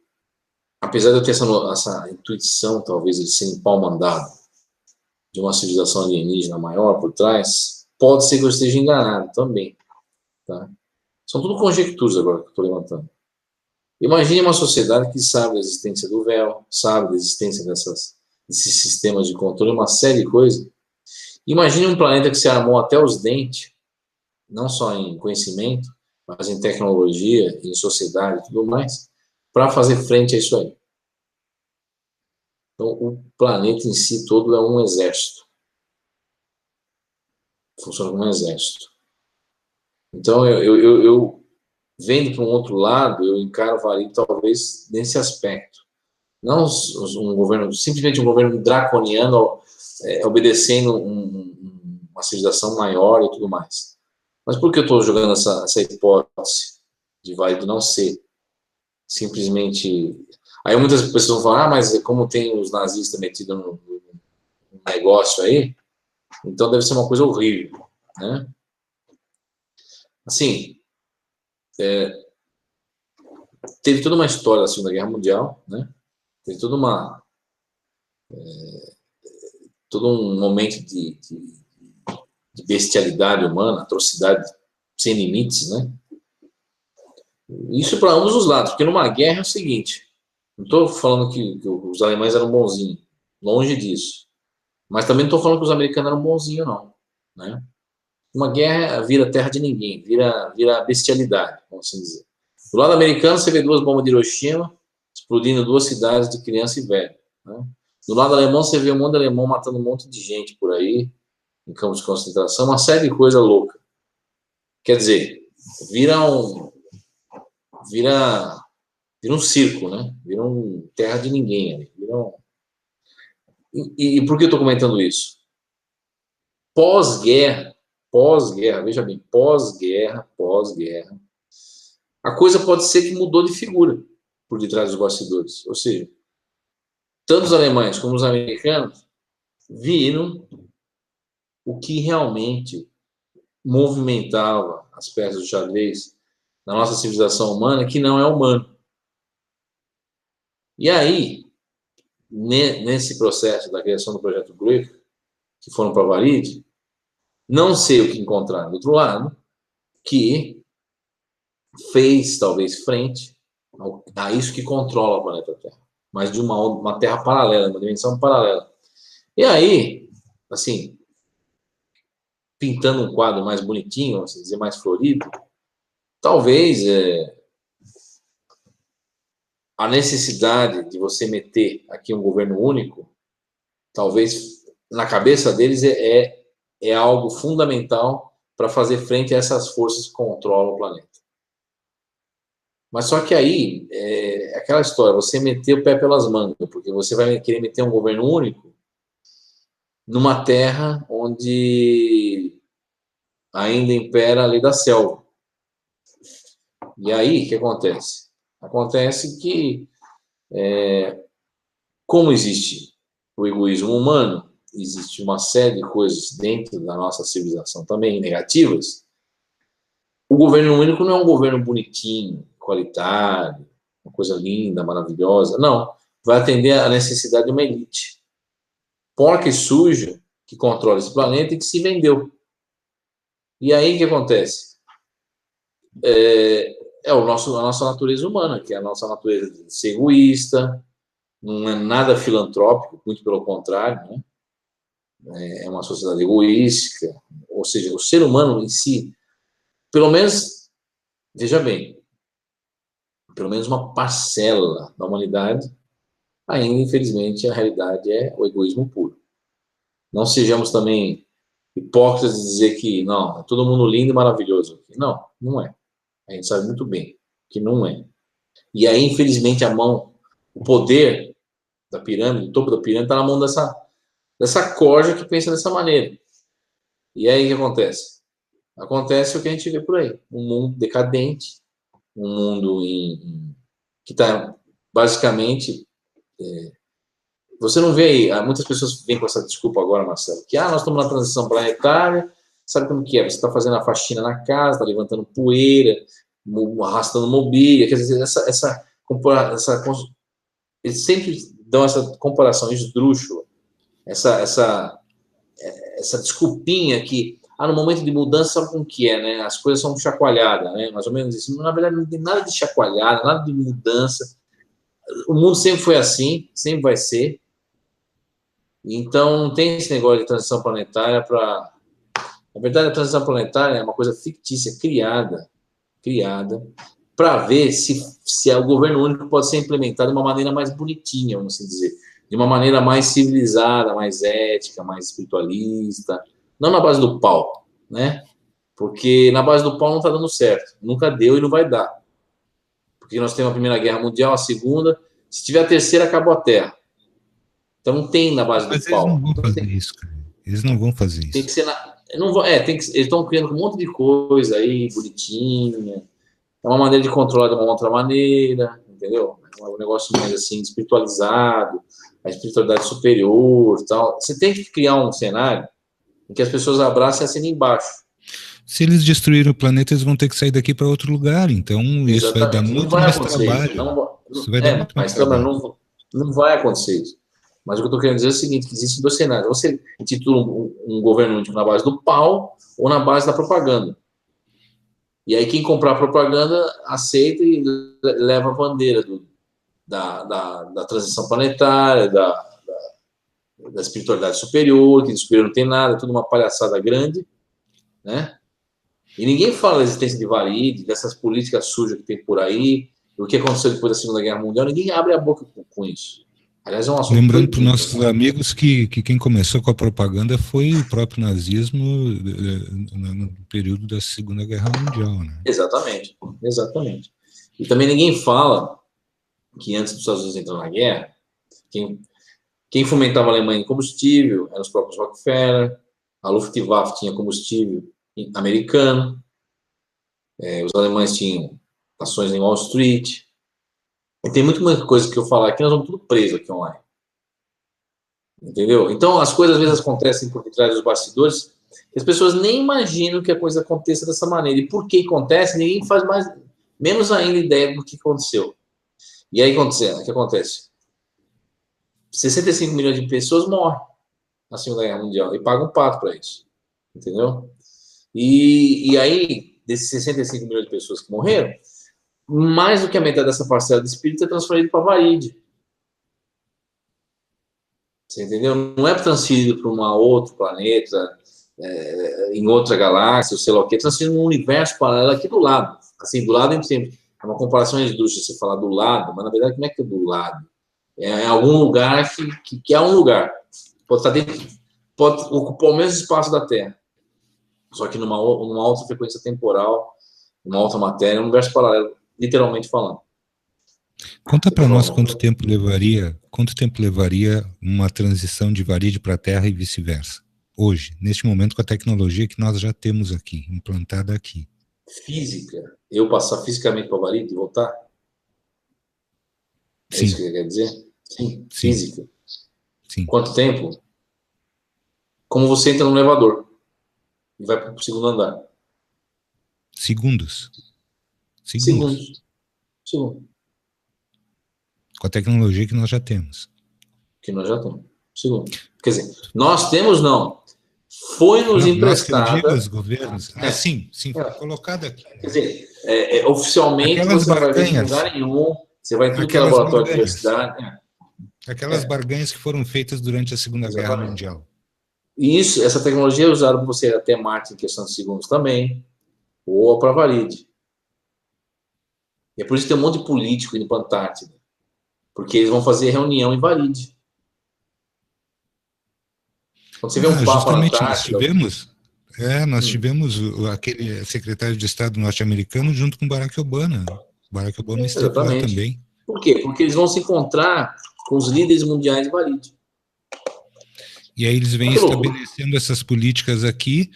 S3: apesar de eu ter essa intuição, talvez, de ser pau-mandado de uma civilização alienígena maior por trás, pode ser que eu esteja enganado também, tá? São tudo conjecturas agora que eu estou levantando. Imagine uma sociedade que sabe da existência do véu, sabe da existência desses sistemas de controle, uma série de coisas. Imagine um planeta que se armou até os dentes, não só em conhecimento, mas em tecnologia, em sociedade e tudo mais, para fazer frente a isso aí. Então, o planeta em si todo é um exército. Funciona como um exército. Então, eu vendo para um outro lado, eu encaro o Varig talvez nesse aspecto. Não um governo, simplesmente um governo draconiano, obedecendo uma civilização maior e tudo mais. Mas por que eu estou jogando essa hipótese de Varig não ser simplesmente... Aí muitas pessoas vão falar, mas como tem os nazistas metidos no negócio aí, então deve ser uma coisa horrível, né? Assim, teve toda uma história da Segunda Guerra Mundial, né? Teve todo um momento de bestialidade humana, atrocidade sem limites, né? Isso para ambos os lados, porque numa guerra é o seguinte, não estou falando que os alemães eram bonzinhos, longe disso, mas também não estou falando que os americanos eram bonzinhos, não, né? Uma guerra vira terra de ninguém, vira bestialidade, vamos assim dizer. Do lado americano, você vê 2 bombas de Hiroshima explodindo 2 cidades de criança e velho, né? Do lado alemão, você vê um monte de alemão matando um monte de gente por aí, em campos de concentração, uma série de coisa louca. Quer dizer, vira um circo, né? Vira terra de ninguém ali. E por que eu estou comentando isso? Pós-guerra, veja bem, pós-guerra, a coisa pode ser que mudou de figura por detrás dos bastidores. Ou seja, tanto os alemães como os americanos viram o que realmente movimentava as peças do xadrez na nossa civilização humana, que não é humano. E aí, nesse processo da criação do projeto Greco, que foram para Varig, não sei o que encontrar do outro lado, que fez, talvez, frente a isso que controla o planeta Terra, mas de uma Terra paralela, uma dimensão paralela. E aí, assim, pintando um quadro mais bonitinho, vamos dizer, mais florido, talvez a necessidade de você meter aqui um governo único, talvez na cabeça deles é algo fundamental para fazer frente a essas forças que controlam o planeta. Mas só que aí, é aquela história, você meter o pé pelas mangas, porque você vai querer meter um governo único numa terra onde ainda impera a lei da selva. E aí, o que acontece? Acontece que, como existe o egoísmo humano, existe uma série de coisas dentro da nossa civilização também negativas, o governo único não é um governo bonitinho, qualitário, uma coisa linda, maravilhosa. Não, vai atender à necessidade de uma elite porca e suja que controla esse planeta e que se vendeu. E aí o que acontece? A nossa natureza humana, que é a nossa natureza de ser egoísta, não é nada filantrópico, muito pelo contrário, né? É uma sociedade egoística, ou seja, o ser humano em si, pelo menos, veja bem, pelo menos uma parcela da humanidade, ainda, infelizmente, a realidade é o egoísmo puro. Não sejamos também hipócritas de dizer que, não, é todo mundo lindo e maravilhoso. Não, não é. A gente sabe muito bem que não é. E aí, infelizmente, o poder da pirâmide, o topo da pirâmide, está na mão dessa corja que pensa dessa maneira. E aí, o que acontece? Acontece o que a gente vê por aí. Um mundo decadente, um mundo que está, basicamente... Você não vê aí, muitas pessoas vêm com essa desculpa agora, Marcelo, que nós estamos na transição planetária, sabe como que é? Você está fazendo a faxina na casa, está levantando poeira, arrastando mobília, quer dizer, eles sempre dão essa comparação esdrúxula, essa desculpinha que no momento de mudança, sabe como que é, né? As coisas são chacoalhadas, né? Mais ou menos isso. Na verdade, não tem nada de chacoalhada, nada de mudança. O mundo sempre foi assim, sempre vai ser. Então, não tem esse negócio de transição planetária para... Na verdade, a transição planetária é uma coisa fictícia, criada para ver se o governo único pode ser implementado de uma maneira mais bonitinha, vamos assim dizer. De uma maneira mais civilizada, mais ética, mais espiritualista. Não na base do pau, né? Porque na base do pau não está dando certo. Nunca deu e não vai dar. Porque nós temos a Primeira Guerra Mundial, a Segunda. Se tiver a terceira, acabou a Terra. Então não tem na base do pau.
S2: Mas eles não vão
S3: Então,
S2: fazer isso, cara. Eles não vão fazer isso.
S3: Tem que ser não vão, eles estão criando um monte de coisa aí, bonitinha. É uma maneira de controlar de uma outra maneira, entendeu? É um negócio mais assim, espiritualizado, a espiritualidade superior e tal. Você tem que criar um cenário em que as pessoas abracem e assinem embaixo.
S2: Se eles destruírem o planeta, eles vão ter que sair daqui para outro lugar. Então,
S3: Exatamente.
S2: Isso vai dar muito mais trabalho. Isso vai dar muito mais trabalho.
S3: Não vai acontecer isso. Mas o que eu estou querendo dizer é o seguinte, que existem dois cenários. Você intitula um governo único na base do pau ou na base da propaganda. E aí quem comprar a propaganda aceita e leva a bandeira da transição planetária, da espiritualidade superior, que de superior não tem nada, é tudo uma palhaçada grande, né? E ninguém fala da existência de Valide, dessas políticas sujas que tem por aí, do que aconteceu depois da Segunda Guerra Mundial, ninguém abre a boca com isso. Aliás, é um assunto
S2: lembrando para os nossos amigos que quem começou com a propaganda foi o próprio nazismo no período da Segunda Guerra Mundial, né?
S3: Exatamente. E também ninguém fala que antes dos Estados Unidos entrar na guerra, quem fomentava a Alemanha em combustível eram os próprios Rockefeller, a Luftwaffe tinha combustível americano, os alemães tinham ações em Wall Street. E tem muita coisa que eu falar aqui, nós vamos tudo preso aqui online. Entendeu? Então, as coisas às vezes acontecem por detrás dos bastidores, que as pessoas nem imaginam que a coisa aconteça dessa maneira. E por que acontece, ninguém faz menos ainda ideia do que aconteceu. E aí, o que acontece? 65 milhões de pessoas morrem na Segunda Guerra Mundial e pagam um pato para isso. Entendeu? E aí, desses 65 milhões de pessoas que morreram, mais do que a metade dessa parcela de espírito é transferido para a Varide. Você entendeu? Não é transferido para um outro planeta, em outra galáxia, ou sei lá o que, é transferido num universo paralelo aqui do lado. Assim, do lado a gente sempre... É uma comparação esdrúxula você falar do lado, mas na verdade, como é que é do lado? É algum lugar que é um lugar. Pode estar dentro, pode ocupar o mesmo espaço da Terra, só que numa outra frequência temporal, numa outra matéria, um universo paralelo, literalmente falando.
S2: Conta para nós quanto tempo levaria uma transição de Varide para a Terra e vice-versa. Hoje, neste momento, com a tecnologia que nós já temos aqui, implantada aqui.
S3: Física? Eu passar fisicamente para Varide e voltar? É
S2: Sim.
S3: isso que você quer dizer? Sim. Física.
S2: Sim.
S3: Quanto tempo? Como você entra no elevador e vai para o segundo andar.
S2: Segundos. Com a tecnologia que nós já temos.
S3: Segundo. Quer dizer, nós temos não. Foi-nos emprestada.
S2: Os governos. Sim, foi colocado aqui.
S3: Quer dizer, oficialmente
S2: aquelas
S3: você
S2: barganhas,
S3: não vai ver em lugar nenhum. Você vai em tudo que é laboratório de universidade.
S2: Aquelas barganhas que foram feitas durante a Segunda Guerra Mundial.
S3: Isso, essa tecnologia é usada para você ir até Marte em questão de segundos também, ou para Varide. E é por isso que tem um monte de político indo para a Antártida, porque eles vão fazer reunião em Varide. Quando você vê um Papa na Antártida...
S2: Nós tivemos aquele secretário de Estado norte-americano junto com Barack Obama. Barack Obama esteve lá também.
S3: Por quê? Porque eles vão se encontrar com os líderes mundiais de Varide.
S2: E aí eles vêm estabelecendo essas políticas aqui,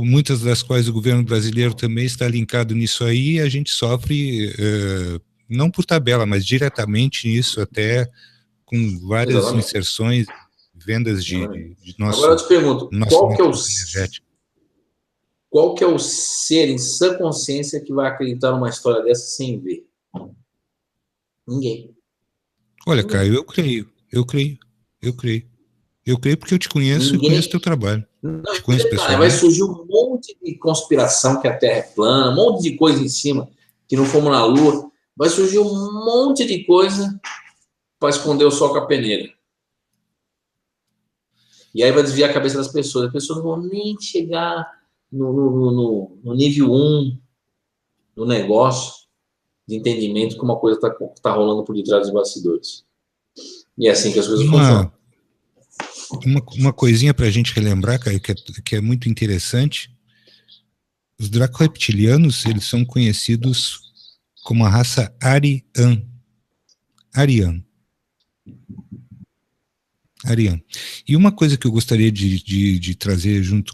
S2: muitas das quais o governo brasileiro também está linkado nisso aí, e a gente sofre, não por tabela, mas diretamente nisso, até com várias inserções, vendas de nosso...
S3: Agora eu te pergunto, qual que é o ser em sã consciência que vai acreditar numa história dessa sem ver? Ninguém.
S2: Olha, Caio, eu creio. Eu creio porque eu te conheço e conheço teu trabalho.
S3: Não,
S2: te conheço pessoalmente.
S3: vai surgir um monte de conspiração que a Terra é plana, um monte de coisa em cima, que não fomos na Lua. Vai surgir um monte de coisa para esconder o sol com a peneira. E aí vai desviar a cabeça das pessoas. As pessoas não vão nem chegar no nível 1 do negócio, de entendimento que uma coisa está rolando por detrás dos bastidores. E é assim que as coisas funcionam.
S2: Uma coisinha para a gente relembrar, cara, que é muito interessante. Os draco-reptilianos, eles são conhecidos como a raça Arian. E uma coisa que eu gostaria de trazer junto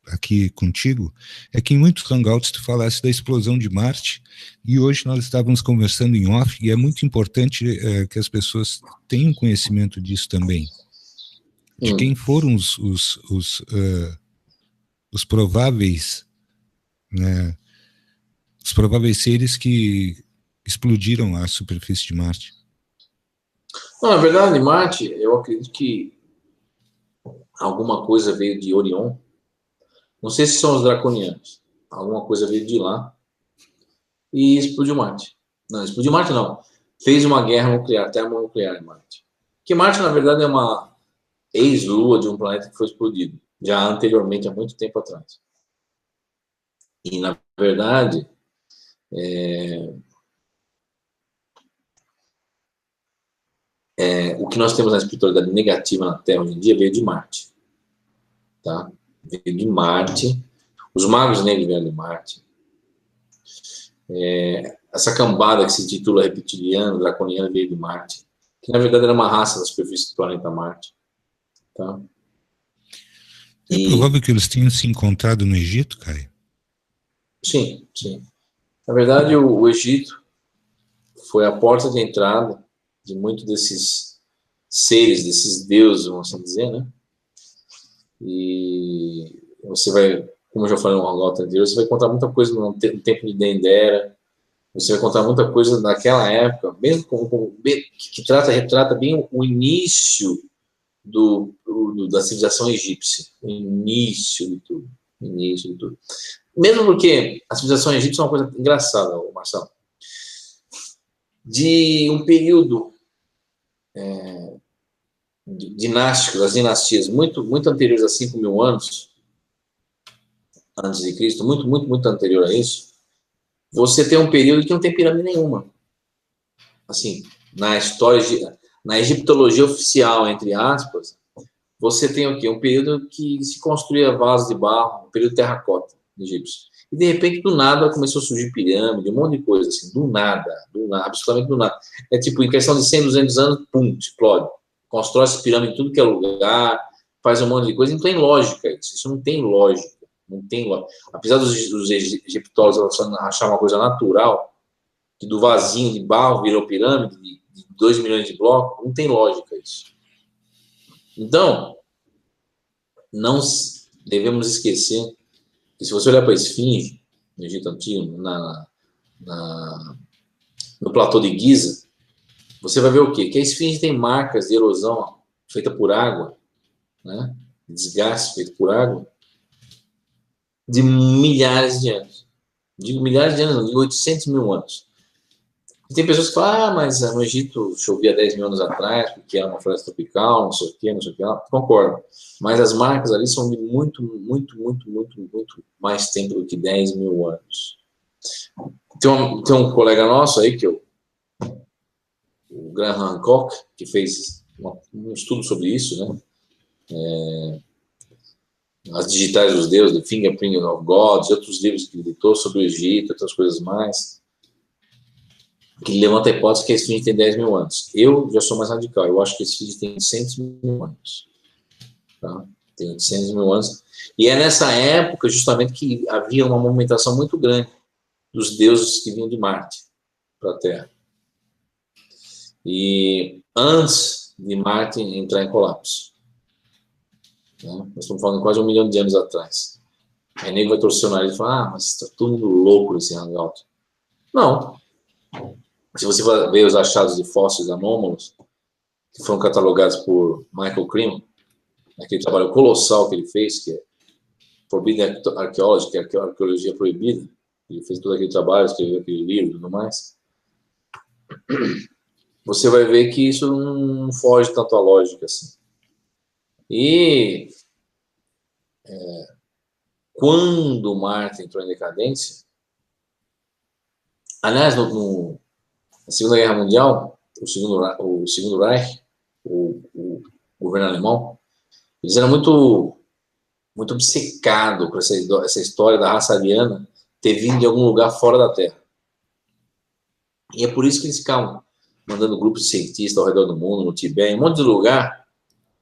S2: aqui contigo é que em muitos hangouts tu falasse da explosão de Marte, e hoje nós estávamos conversando em off, e é muito importante que as pessoas tenham conhecimento disso também. De quem foram os prováveis, né, os prováveis seres que explodiram a superfície de Marte.
S3: Não, na verdade, Marte, eu acredito que alguma coisa veio de Orion. Não sei se são os draconianos. Alguma coisa veio de lá e explodiu Marte. Não, explodiu Marte não. Fez uma guerra nuclear, termonuclear em Marte. Que Marte, na verdade, é uma ex-lua de um planeta que foi explodido, já anteriormente, há muito tempo atrás. E, na verdade, o que nós temos na espiritualidade negativa na Terra hoje em dia veio de Marte. Tá? Veio de Marte. Os magos negros vieram de Marte. Essa cambada que se intitula reptiliano, draconiano, veio de Marte. Que, na verdade, era uma raça da superfície do planeta Marte. Tá?
S2: É provável que eles tenham se encontrado no Egito, Caio?
S3: Sim, sim. Na verdade, o Egito foi a porta de entrada de muitos desses seres, desses deuses, vamos assim dizer, né? E você vai, como eu já falei no hangout anterior, você vai encontrar muita coisa no tempo de Dendera, você vai encontrar muita coisa naquela época, mesmo que retrata bem o início da civilização egípcia, o início de tudo. Mesmo porque a civilização egípcia é uma coisa engraçada, Marcelo. De um período dinástico, das dinastias muito, muito anteriores a 5.000 anos antes de Cristo, muito, muito, muito anterior a isso, você tem um período que não tem pirâmide nenhuma. Assim, na história, na egiptologia oficial, entre aspas, você tem o quê? Um período que se construía vasos de barro, um período terracota egípcio. E, de repente, do nada, começou a surgir pirâmide, um monte de coisa, assim, do nada, absolutamente do nada. É tipo, em questão de 100, 200 anos, pum, explode. Constrói-se pirâmide em tudo que é lugar, faz um monte de coisa, não tem lógica isso não tem lógica. Não tem lógica. Apesar dos egiptólogos acharem uma coisa natural, que do vasinho de barro virou pirâmide, de 2 milhões de blocos, não tem lógica isso. Então, não devemos esquecer que se você olhar para a Esfinge, no Egito Antigo, no platô de Giza, você vai ver o quê? Que a Esfinge tem marcas de erosão feita por água, né? Desgaste feito por água, de milhares de anos. Digo milhares de anos, não, digo 800.000 anos. E tem pessoas que falam, mas no Egito chovia 10.000 anos atrás, porque era uma floresta tropical, não sei o que, concordo. Mas as marcas ali são de muito, muito, muito, muito, muito mais tempo do que 10.000 anos. Tem um colega nosso aí, que é o Graham Hancock, que fez um estudo sobre isso, né? As digitais dos deuses, The Fingerprint of God, e outros livros que ele editou sobre o Egito, outras coisas mais, que levanta a hipótese que a Esfinge tem 10.000 anos. Eu já sou mais radical, eu acho que a Esfinge tem 800.000 anos. Tá? Tem 800.000 anos. E é nessa época, justamente, que havia uma movimentação muito grande dos deuses que vinham de Marte para a Terra. E antes de Marte entrar em colapso. Né? Nós estamos falando de quase 1 milhão de anos atrás. Aí nego vai torcer o nariz e falar, mas está todo mundo louco nesse hangout. Não. Se você ver os achados de fósseis anômalos, que foram catalogados por Michael Cream, naquele trabalho colossal que ele fez, que é Forbidden Archaeology, que é a arqueologia proibida. Ele fez todo aquele trabalho, escreveu aquele livro e tudo mais. Você vai ver que isso não foge tanto à lógica assim. E quando Marte entrou em decadência, aliás, na Segunda Guerra Mundial, o segundo Reich, o governo alemão, eles eram muito obcecados com essa história da raça ariana ter vindo de algum lugar fora da Terra. E é por isso que eles ficavam mandando grupos de cientistas ao redor do mundo, no Tibete, em um monte de lugar,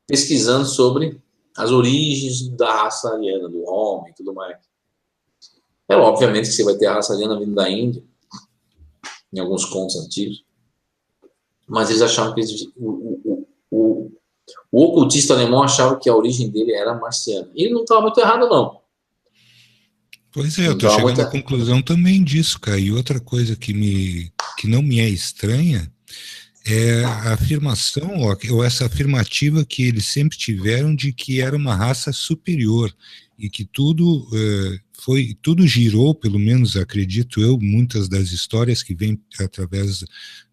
S3: pesquisando sobre as origens da raça ariana, do homem e tudo mais. Obviamente que você vai ter a raça ariana vindo da Índia, em alguns contos antigos, mas eles achavam que o ocultista alemão achava que a origem dele era marciana. E ele não estava muito errado, não.
S2: Pois é, eu estou chegando à conclusão também disso, cara. E outra coisa que não me é estranha é a afirmação, ou essa afirmativa que eles sempre tiveram de que era uma raça superior e que tudo girou, pelo menos acredito eu, muitas das histórias que vêm através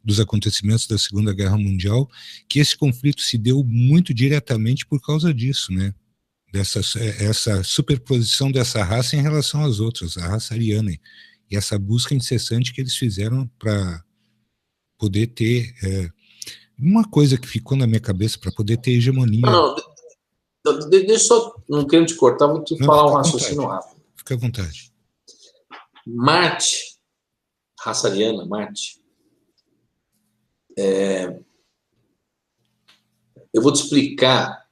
S2: dos acontecimentos da Segunda Guerra Mundial, que esse conflito se deu muito diretamente por causa disso, né? Essa superposição dessa raça em relação às outras, a raça ariana, e essa busca incessante que eles fizeram para poder ter uma coisa que ficou na minha cabeça, para poder ter hegemonia.
S3: Deixa eu só, não quero te cortar, vou te falar um raciocínio rápido.
S2: Fica à vontade.
S3: Marte, raça ariana, Marte, eu vou te explicar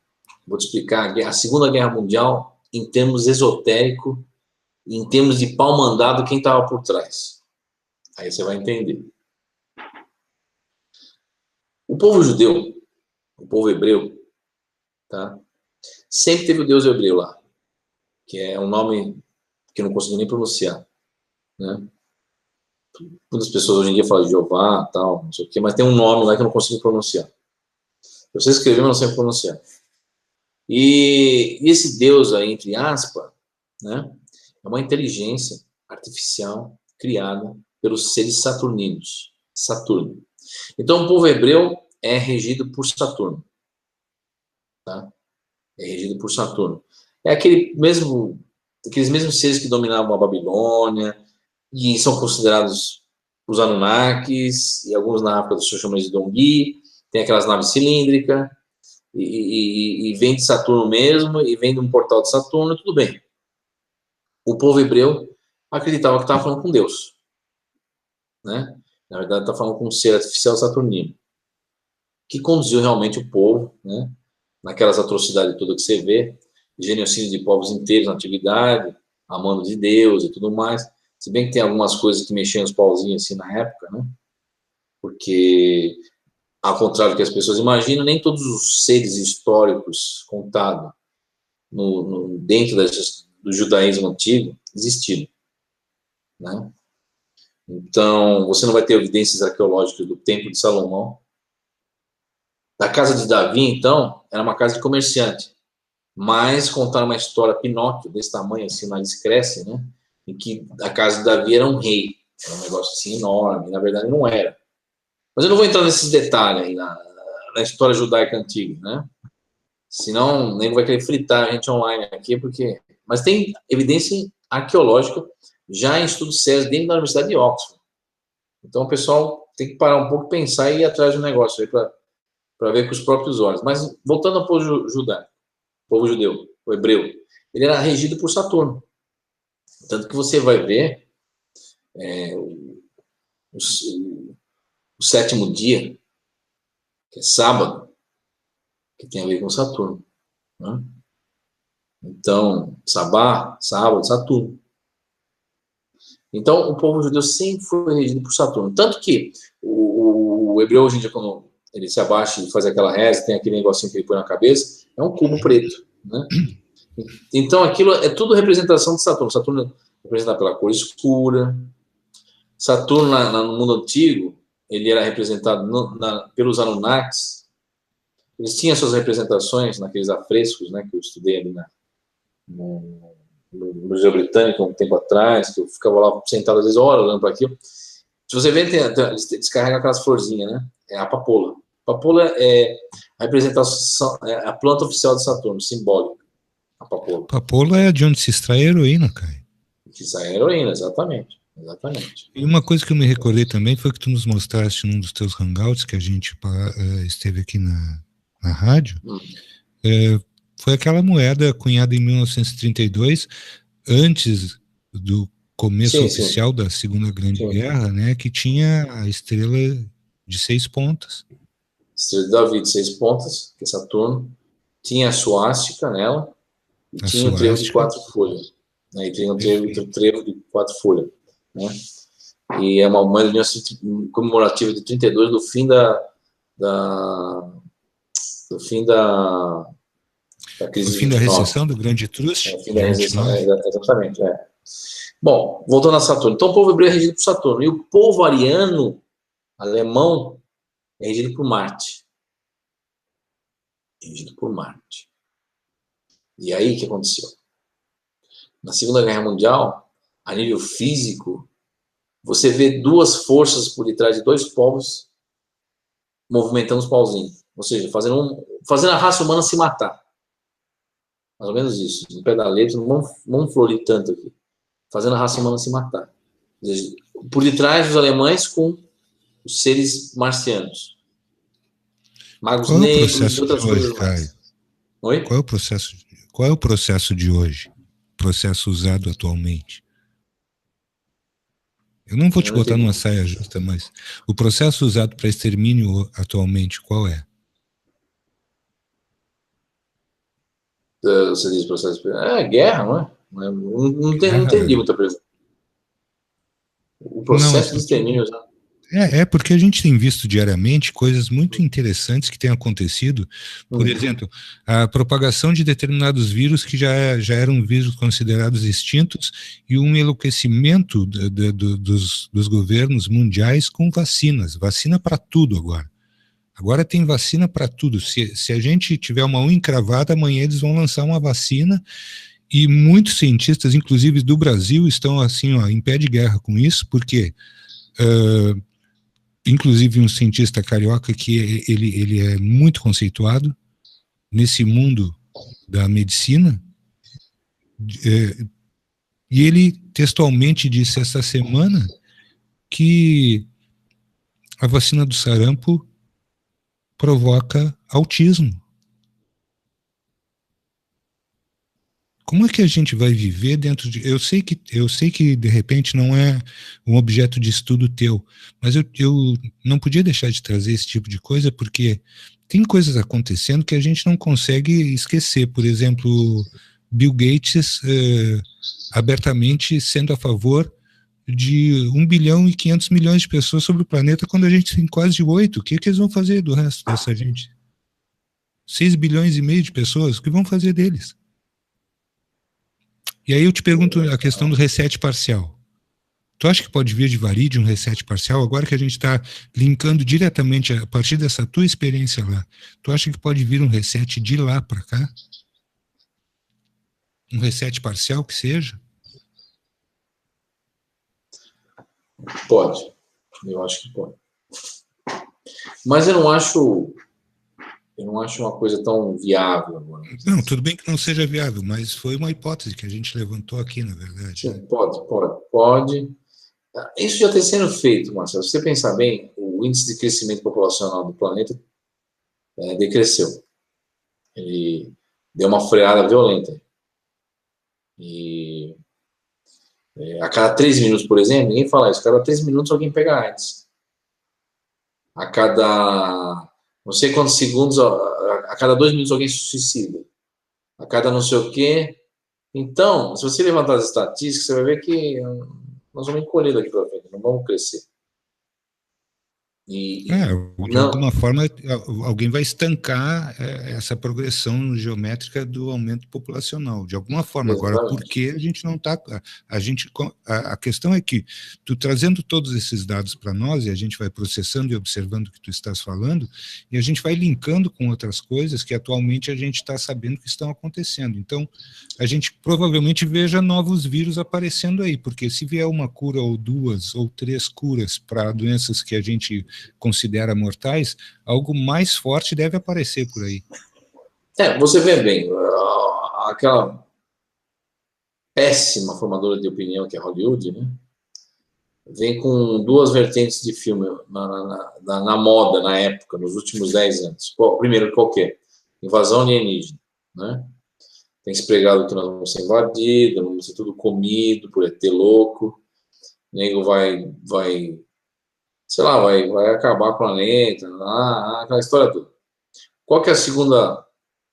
S3: a Segunda Guerra Mundial em termos esotéricos, em termos de pau mandado, quem estava por trás. Aí você vai entender. O povo judeu, o povo hebreu, tá? Sempre teve o Deus hebreu lá, que é um nome que eu não consigo nem pronunciar, né? Muitas pessoas hoje em dia falam de Jeová, tal, não sei o quê, mas tem um nome lá que eu não consigo pronunciar. Eu sei escrever, mas não sei pronunciar. E esse Deus aí, entre aspas, né, é uma inteligência artificial criada pelos seres saturninos. Saturno. Então, o povo hebreu é regido por Saturno. Tá? É regido por Saturno. É aqueles mesmos seres que dominavam a Babilônia e são considerados os Anunnakis, e alguns na África do Sul chamam de Dongui, tem aquelas naves cilíndricas, e vem de Saturno mesmo, e vem de um portal de Saturno, tudo bem. O povo hebreu acreditava que estava falando com Deus. Né? Na verdade, está falando com um ser artificial saturnino, que conduziu realmente o povo, né, naquelas atrocidades todas que você vê, genocídio de povos inteiros na antiguidade, amando de Deus e tudo mais. Se bem que tem algumas coisas que mexiam os pauzinhos assim na época, né? Porque, ao contrário do que as pessoas imaginam, nem todos os seres históricos contados dentro do judaísmo antigo existiram, né? Então, você não vai ter evidências arqueológicas do Templo de Salomão. Da casa de Davi, então, era uma casa de comerciante. Mas contaram uma história, Pinóquio, desse tamanho, assim, mas cresce, né? Em que a casa de Davi era um rei. Era um negócio assim enorme. Na verdade, não era. Mas eu não vou entrar nesses detalhes aí na história judaica antiga, né? Senão, nem vai querer fritar a gente online aqui, porque... Mas tem evidência arqueológica já em estudos sérios dentro da Universidade de Oxford. Então, o pessoal tem que parar um pouco, pensar e ir atrás do negócio aí para ver com os próprios olhos. Mas, voltando ao povo judeu, o hebreu, ele era regido por Saturno. Tanto que você vai ver o sétimo dia, que é sábado, que tem a ver com Saturno. Né? Então, sábado, Saturno. Então, o povo judeu sempre foi regido por Saturno. Tanto que o hebreu, hoje em dia, quando ele se abaixa e faz aquela reza, tem aquele negocinho que ele põe na cabeça, é um cubo preto. Né? Então, aquilo é tudo representação de Saturno. Saturno é representado pela cor escura. Saturno, no mundo antigo, ele era representado pelos Anunnakis. Eles tinham suas representações naqueles afrescos, né, que eu estudei ali no Museu Britânico um tempo atrás, que eu ficava lá sentado às vezes horas olhando para aquilo. Se você vê, eles descarregam aquelas florzinhas, né? É a papoula. A papoula é a representação, é a planta oficial de Saturno, simbólica. A papoula.
S2: Papoula é de onde se extrai heroína, Caio.
S3: Que sai a heroína, exatamente. Exatamente.
S2: E uma coisa que eu me recordei também foi que tu nos mostraste num dos teus hangouts, que a gente esteve aqui na rádio, foi aquela moeda cunhada em 1932, antes do começo oficial da Segunda Grande Guerra, né, que tinha a estrela de 6 pontas.
S3: Estrela de Davi de 6 pontas, que é Saturno, tinha a suástica nela, e tinha o trevo de 4 folhas. Né, e tinha o trevo de 4 folhas. Né? E é uma moeda comemorativa de 32 do fim da crise.
S2: O fim da recessão do Grande Trust.
S3: O fim da recessão, exatamente. Bom, voltando a Saturno. Então, o povo hebreu é regido por Saturno. E o povo ariano, alemão, é regido por Marte. Regido por Marte. E aí, o que aconteceu? Na Segunda Guerra Mundial, a nível físico, você vê duas forças por detrás de dois povos movimentando os pauzinhos. Ou seja, fazendo a raça humana se matar. Mais ou menos isso. No pé da letra, não vamos florir tanto aqui. Fazendo a raça humana se matar. Ou seja, por detrás dos alemães com os seres marcianos. Magos negros e outras coisas mais. Oi?
S2: Qual é o processo de hoje? O processo usado atualmente? Eu não vou te botar numa saia justa, mas o processo usado para extermínio atualmente, qual é?
S3: Você diz processo... guerra, não é? Não entendi muita pergunta. O processo de extermínio usado...
S2: porque a gente tem visto diariamente coisas muito interessantes que têm acontecido. Por exemplo, a propagação de determinados vírus que já eram vírus considerados extintos e um enlouquecimento dos governos mundiais com vacinas. Vacina para tudo agora. Agora tem vacina para tudo. Se a gente tiver uma unha encravada, amanhã eles vão lançar uma vacina e muitos cientistas, inclusive do Brasil, estão assim, em pé de guerra com isso, porque... inclusive um cientista carioca que ele é muito conceituado nesse mundo da medicina, e ele textualmente disse esta semana que a vacina do sarampo provoca autismo. Como é que a gente vai viver dentro de... Eu sei que de repente não é um objeto de estudo teu, mas eu não podia deixar de trazer esse tipo de coisa, porque tem coisas acontecendo que a gente não consegue esquecer. Por exemplo, Bill Gates abertamente sendo a favor de 1 bilhão e 500 milhões de pessoas sobre o planeta, quando a gente tem quase 8. O que eles vão fazer do resto dessa gente? 6 bilhões e meio de pessoas, o que vão fazer deles? E aí eu te pergunto a questão do reset parcial. Tu acha que pode vir de Varídio um reset parcial? Agora que a gente está linkando diretamente a partir dessa tua experiência lá, tu acha que pode vir um reset de lá para cá? Um reset parcial que seja?
S3: Pode. Eu acho que pode. Mas eu não acho uma coisa tão viável agora.
S2: Não, tudo bem que não seja viável, mas foi uma hipótese que a gente levantou aqui, na verdade.
S3: Sim, pode. Isso já está sendo feito, Marcelo. Se você pensar bem, o índice de crescimento populacional do planeta decresceu. Ele deu uma freada violenta. E a cada 3 minutos, por exemplo, ninguém fala isso, a cada 3 minutos alguém pega AIDS. A cada não sei quantos segundos, a cada 2 minutos alguém se suicida. A cada não sei o quê. Então, se você levantar as estatísticas, você vai ver que nós vamos encolher daqui para frente, não vamos crescer.
S2: De alguma forma, alguém vai estancar essa progressão geométrica do aumento populacional, de alguma forma.
S3: Exatamente.
S2: Agora, por que a gente não está... A questão é que, tu trazendo todos esses dados para nós, e a gente vai processando e observando o que tu estás falando, e a gente vai linkando com outras coisas que atualmente a gente está sabendo que estão acontecendo. Então, a gente provavelmente veja novos vírus aparecendo aí, porque se vier uma cura ou 2 ou 3 curas para doenças que a gente considera mortais, algo mais forte deve aparecer por aí.
S3: Você vê bem, aquela péssima formadora de opinião que é Hollywood, né? Vem com 2 vertentes de filme na moda, na época, nos últimos 10 anos. Primeiro, qual que é? Invasão alienígena, né? Tem se pregado que nós vamos ser invadidos, vamos ser tudo comido por ET louco, o nego vai sei lá, vai acabar com o planeta, aquela história toda. Qual que é a segunda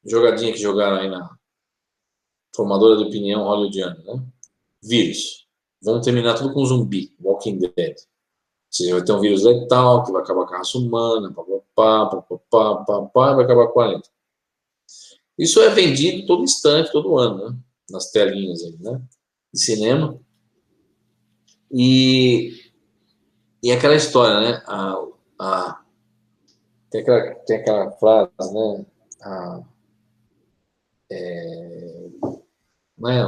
S3: jogadinha que jogaram aí na formadora de opinião hollywoodiana, né? Vírus. Vão terminar tudo com zumbi, Walking Dead. Ou seja, vai ter um vírus letal que vai acabar com a raça humana, vai acabar com o planeta. Isso é vendido todo instante, todo ano, né? Nas telinhas aí, né? De cinema. E aquela história, né? Tem aquela frase, né?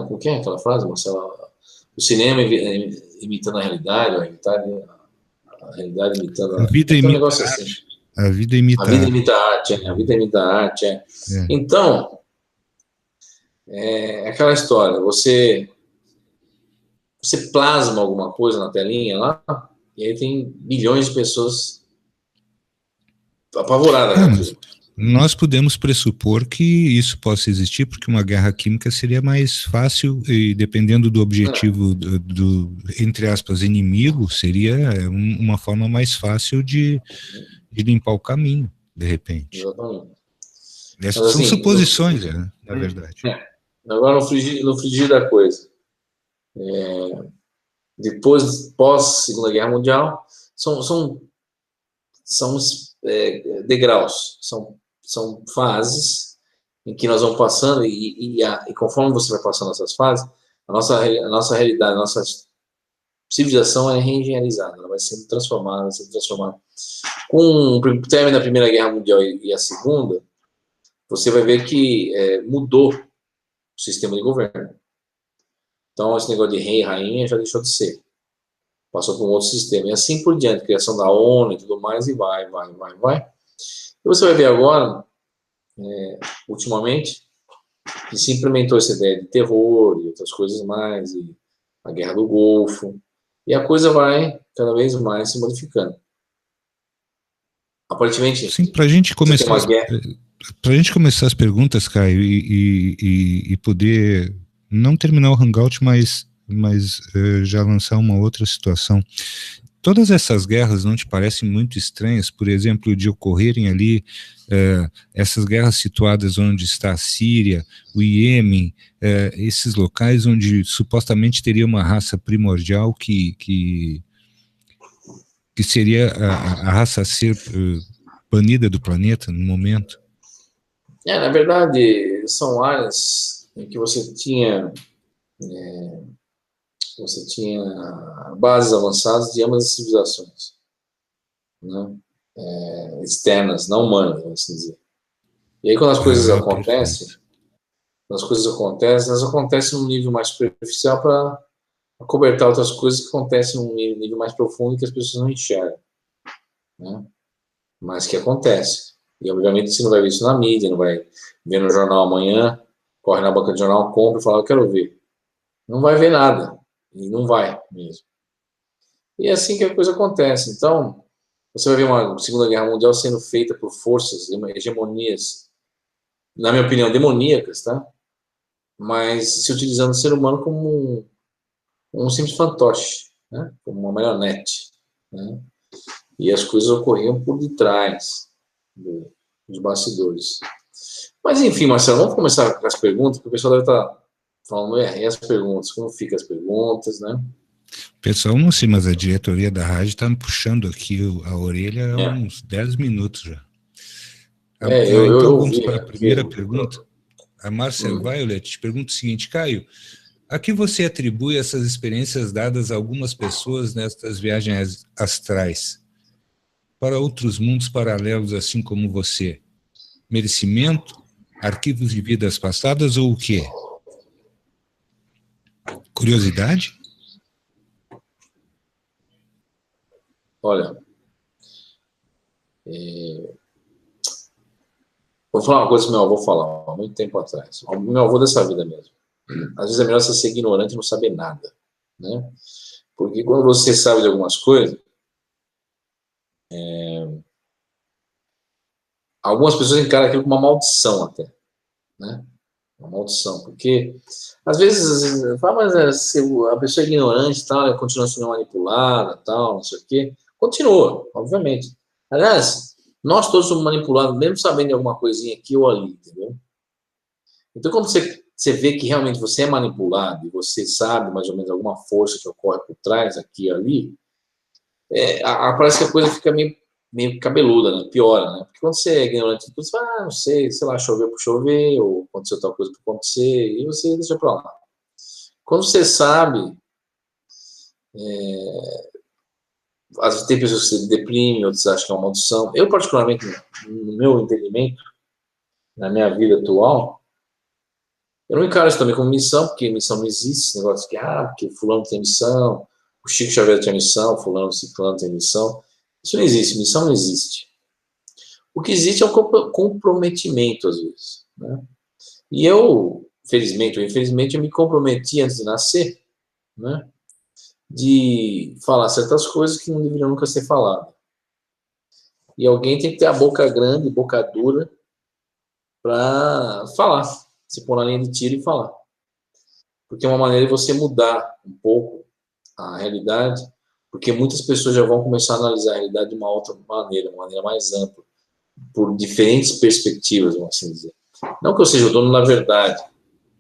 S3: O que é aquela frase, Marcelo? O cinema imitando a realidade, a realidade imitando
S2: a vida.
S3: Um negócio assim.
S2: A vida imita
S3: a arte. A vida imita a arte. Então, é aquela história. Você plasma alguma coisa na telinha lá, e aí tem milhões de pessoas apavoradas.
S2: Nós podemos pressupor que isso possa existir, porque uma guerra química seria mais fácil, e dependendo do objetivo do entre aspas, inimigo, seria uma forma mais fácil de limpar o caminho, de repente.
S3: Exatamente.
S2: Essas são suposições, na verdade.
S3: Agora, no frigir da coisa, depois, pós Segunda Guerra Mundial, são degraus, são fases em que nós vamos passando, e conforme você vai passando essas fases, a nossa realidade, a nossa civilização é reengenharizada, ela vai sendo transformada. Com o término da Primeira Guerra Mundial e a Segunda, você vai ver que mudou o sistema de governo. Então, esse negócio de rei e rainha já deixou de ser. Passou para um outro sistema. E assim por diante, criação da ONU e tudo mais, e vai. E você vai ver agora, ultimamente, que se implementou essa ideia de terror e outras coisas mais, e a Guerra do Golfo, e a coisa vai cada vez mais se modificando. Aparentemente...
S2: Sim, para a gente começar... Para a gente começar as perguntas, Caio, e poder não terminar o Hangout, mas já lançar uma outra situação. Todas essas guerras não te parecem muito estranhas, por exemplo, de ocorrerem ali essas guerras situadas onde está a Síria, o Iêmen, esses locais onde supostamente teria uma raça primordial que seria a raça a ser banida do planeta no momento?
S3: Na verdade, são áreas em que você tinha bases avançadas de ambas as civilizações, né? Externas, não humanas, vamos dizer. E aí, quando as coisas acontecem, elas acontecem num nível mais superficial para acobertar outras coisas que acontecem num nível mais profundo que as pessoas não enxergam, né? Mas que acontece. E, obviamente, você não vai ver isso na mídia, não vai ver no jornal amanhã, corre na banca de jornal, compra e fala, eu quero ver. Não vai ver nada. E não vai mesmo. E é assim que a coisa acontece. Então, você vai ver uma Segunda Guerra Mundial sendo feita por forças, hegemonias, na minha opinião, demoníacas, tá? Mas se utilizando o ser humano como um simples fantoche, né? Como uma marionete, né? E as coisas ocorriam por detrás dos bastidores. Mas, enfim, Marcelo, vamos começar com as perguntas, porque o pessoal deve estar falando, e as perguntas, como ficam as perguntas, né?
S2: Pessoal, não sei, mas a diretoria da rádio está me puxando aqui a orelha há uns 10 minutos já. Então vamos
S3: vi
S2: para a primeira
S3: aqui,
S2: pergunta. A Márcia Violet te pergunta o seguinte: Caio, a que você atribui essas experiências dadas a algumas pessoas nestas viagens astrais para outros mundos paralelos, assim como você? Merecimento? Arquivos de vidas passadas ou o quê? Curiosidade?
S3: Olha, vou falar uma coisa que meu avô falava há muito tempo atrás. Meu avô dessa vida mesmo. Às vezes é melhor você ser ignorante e não saber nada, né? Porque quando você sabe de algumas coisas, algumas pessoas encaram aquilo como uma maldição até, né? Uma maldição, porque às vezes fala, mas se a pessoa é ignorante, tal, ela continua sendo manipulada, tal, não sei o quê. Continua, obviamente. Aliás, nós todos somos manipulados, mesmo sabendo de alguma coisinha aqui ou ali, entendeu? Então, quando você vê que realmente você é manipulado e você sabe mais ou menos alguma força que ocorre por trás, aqui e ali, parece que a coisa fica meio cabeluda, né? Piora, né? Porque quando você é ignorante de tudo, você fala, não sei, lá, choveu por chover, ou aconteceu tal coisa por acontecer, e você deixa pra lá. Quando você sabe, às vezes tem pessoas que se deprimem, outros acham que é uma maldição. Eu, particularmente, no meu entendimento, na minha vida atual, eu não encaro isso também como missão, porque missão não existe, esse negócio que, porque fulano tem missão, o Chico Xavier tem missão, fulano, ciclano tem missão. Isso não existe, missão não existe. O que existe é um comprometimento, às vezes, né? E eu, felizmente ou infelizmente, eu me comprometi antes de nascer, né, de falar certas coisas que não deveriam nunca ser faladas. E alguém tem que ter a boca grande, boca dura, para falar, se pôr na linha de tiro e falar. Porque é uma maneira de você mudar um pouco a realidade, porque muitas pessoas já vão começar a analisar a realidade de uma outra maneira, uma maneira mais ampla, por diferentes perspectivas, vamos assim dizer. Não que eu seja o dono da verdade,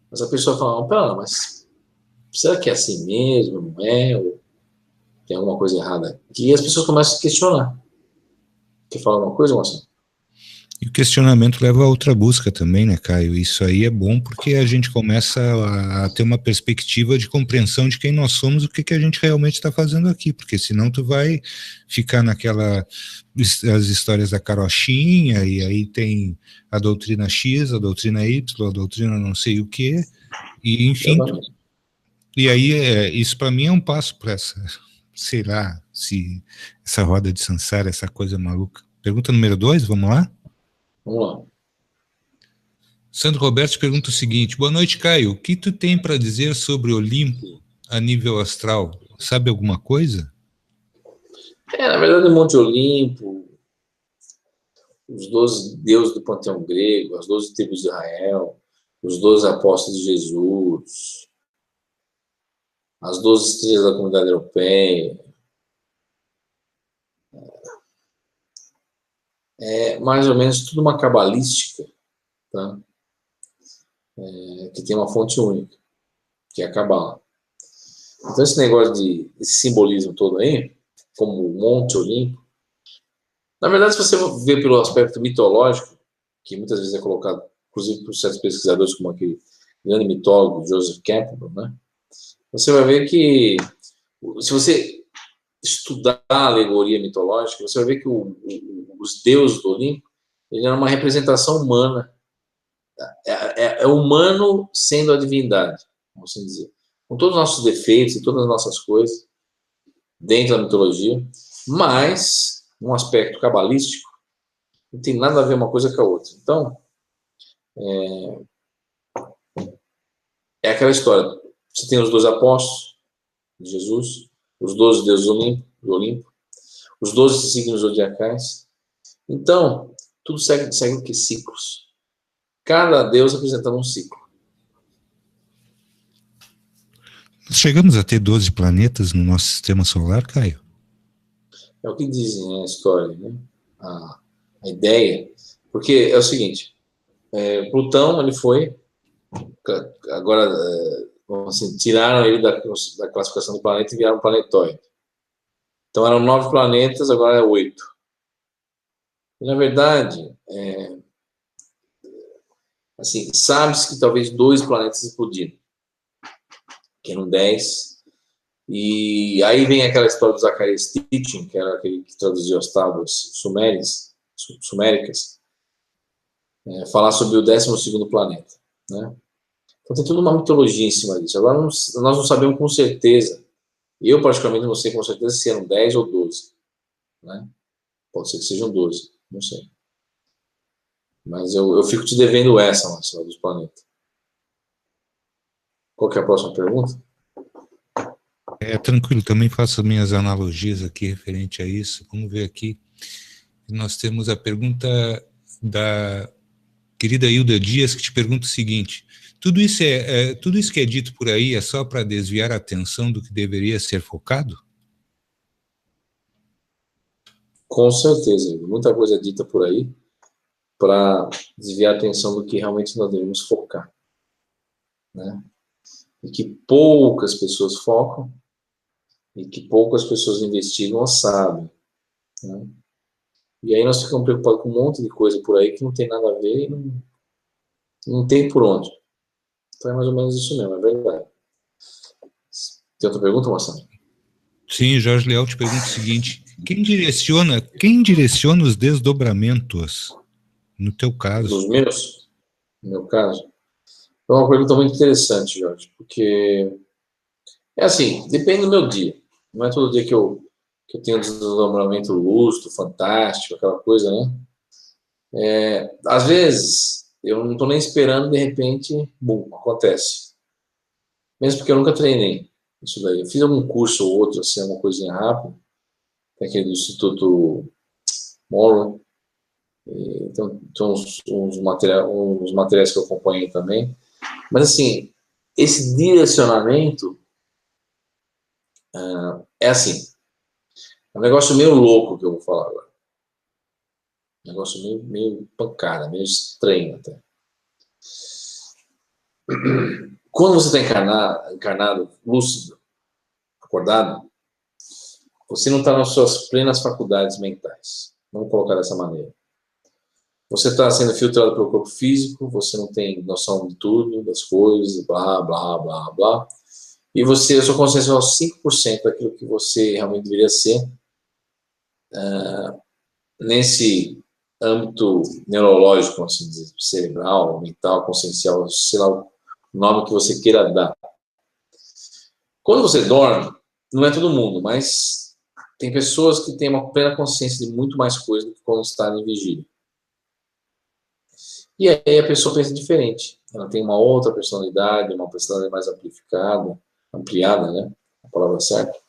S3: mas a pessoa fala, pera, mas será que é assim mesmo? Não é? Ou tem alguma coisa errada aqui? E as pessoas começam a se questionar. Quer falar alguma coisa, Marcelo?
S2: E o questionamento leva a outra busca também, né, Caio? Isso aí é bom porque a gente começa a ter uma perspectiva de compreensão de quem nós somos, o que a gente realmente está fazendo aqui, porque senão tu vai ficar as histórias da carochinha, e aí tem a doutrina X, a doutrina Y, a doutrina não sei o quê, e enfim, e aí isso para mim é um passo para sei lá, se essa roda de Sansara, essa coisa maluca. Pergunta número 2, vamos lá?
S3: Vamos lá.
S2: Sandro Roberto pergunta o seguinte: boa noite, Caio. O que tu tem para dizer sobre Olimpo a nível astral? Sabe alguma coisa?
S3: Na verdade, o Monte Olimpo, os 12 deuses do panteão grego, as 12 tribos de Israel, os 12 apóstolos de Jesus, as 12 estrelas da comunidade europeia. É mais ou menos tudo uma cabalística, tá? Que tem uma fonte única, que é a Cabala. Então, esse negócio esse simbolismo todo aí, como o Monte Olimpo, na verdade, se você ver pelo aspecto mitológico, que muitas vezes é colocado, inclusive por certos pesquisadores, como aquele grande mitólogo Joseph Campbell, né, você vai ver que, se você estudar a alegoria mitológica, você vai ver que os deuses do Olimpo, ele era uma representação humana. É humano sendo a divindade, vamos assim dizer. Com todos os nossos defeitos e todas as nossas coisas, dentro da mitologia, mas, num aspecto cabalístico, não tem nada a ver uma coisa com a outra. Então, é aquela história. Você tem os 12 apóstolos de Jesus, os 12 deuses do Olimpo, os 12 signos zodiacais. Então, tudo segue que ciclos. Cada deus representando um ciclo.
S2: Chegamos a ter 12 planetas no nosso sistema solar, Caio?
S3: É o que dizem, né, a história, né? A ideia. Porque é o seguinte, Plutão, ele foi, agora, assim, tiraram ele da classificação do planeta e viraram um planetoide. Então eram 9 planetas, agora é 8. E, na verdade, assim, sabe-se que talvez 2 planetas explodiram, que eram 10. E aí vem aquela história do Zacarias Sitchin, que era aquele que traduziu as tábuas suméricas, falar sobre o 12º planeta, né? Então tem toda uma mitologia em cima disso. Agora nós não sabemos com certeza, eu particularmente não sei com certeza se eram 10 ou 12, né? Pode ser que sejam 12, não sei. Mas eu fico te devendo essa, Marcelo, dos planetas. Qual que é a próxima pergunta?
S2: Tranquilo, também faço minhas analogias aqui referente a isso. Vamos ver aqui. Nós temos a pergunta da querida Hilda Dias, que te pergunta o seguinte: tudo isso que é dito por aí é só para desviar a atenção do que deveria ser focado?
S3: Com certeza, muita coisa é dita por aí para desviar a atenção do que realmente nós devemos focar, né? E que poucas pessoas focam e que poucas pessoas investigam ou sabem, né? E aí nós ficamos preocupados com um monte de coisa por aí que não tem nada a ver e não tem por onde. Então é mais ou menos isso mesmo, é verdade. Tem outra pergunta, Marcelo?
S2: Sim, Jorge Leal te pergunta o seguinte: quem direciona os desdobramentos, no teu caso?
S3: Nos meus? No meu caso? É uma pergunta muito interessante, Jorge, porque é assim, depende do meu dia. Não é todo dia que eu tenho um desdobramento lúcido, fantástico, aquela coisa, né? Às vezes, eu não estou nem esperando, de repente, bum, acontece. Mesmo porque eu nunca treinei isso daí. Eu fiz algum curso ou outro, assim, alguma coisinha rápida, aquele do Instituto Morrow. Então, uns materiais que eu acompanhei também. Mas, assim, esse direcionamento é assim. É um negócio meio louco que eu vou falar agora. Um negócio meio pancada, meio estranho até. Quando você está encarnado, lúcido, acordado, você não está nas suas plenas faculdades mentais. Vamos colocar dessa maneira. Você está sendo filtrado pelo corpo físico, você não tem noção de tudo, das coisas, blá, blá, blá, blá. E a sua consciência é aos 5% daquilo que você realmente deveria ser nesse âmbito neurológico, assim dizer, cerebral, mental, consciencial, sei lá o nome que você queira dar. Quando você dorme, não é todo mundo, mas tem pessoas que têm uma plena consciência de muito mais coisa do que quando está em vigília. E aí a pessoa pensa diferente. Ela tem uma outra personalidade, uma personalidade mais ampliada, né? A palavra certa.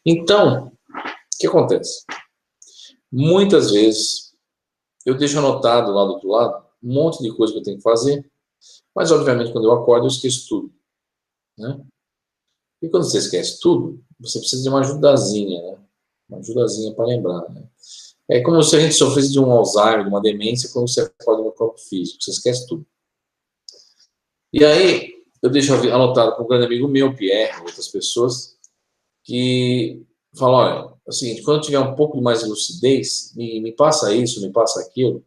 S3: Então, o que acontece? Muitas vezes, eu deixo anotado lá do outro lado um monte de coisa que eu tenho que fazer, mas, obviamente, quando eu acordo, eu esqueço tudo, né? E quando você esquece tudo, você precisa de uma ajudazinha, né? Uma ajudazinha para lembrar, né? É como se a gente sofresse de um Alzheimer, de uma demência, quando você acorda no corpo físico, você esquece tudo. E aí, eu deixo anotado com um grande amigo meu, Pierre, outras pessoas, que falam, olha, é o seguinte, quando eu tiver um pouco mais de lucidez, me passa isso, me passa aquilo,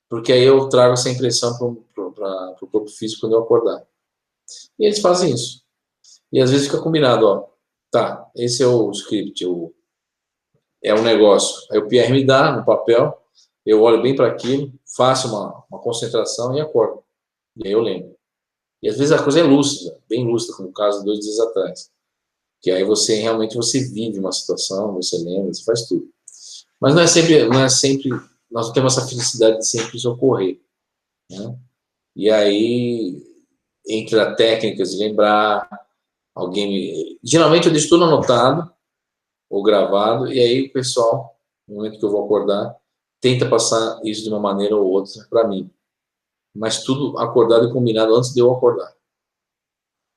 S3: porque aí eu trago essa impressão para o corpo físico quando eu acordar. E eles fazem isso. E às vezes fica combinado, ó, tá, esse é o script, é um negócio. Aí o Pierre me dá no papel, eu olho bem para aquilo, faço uma concentração e acordo. E aí eu lembro. E às vezes a coisa é lúcida, bem lúcida, como o caso de 2 dias atrás. Que aí você realmente vive uma situação, você lembra, você faz tudo. Mas não é sempre, nós não temos essa felicidade de sempre isso ocorrer, né? E aí, entre técnicas de lembrar, geralmente eu deixo tudo anotado ou gravado, e aí o pessoal, no momento que eu vou acordar, tenta passar isso de uma maneira ou outra para mim. Mas tudo acordado e combinado antes de eu acordar.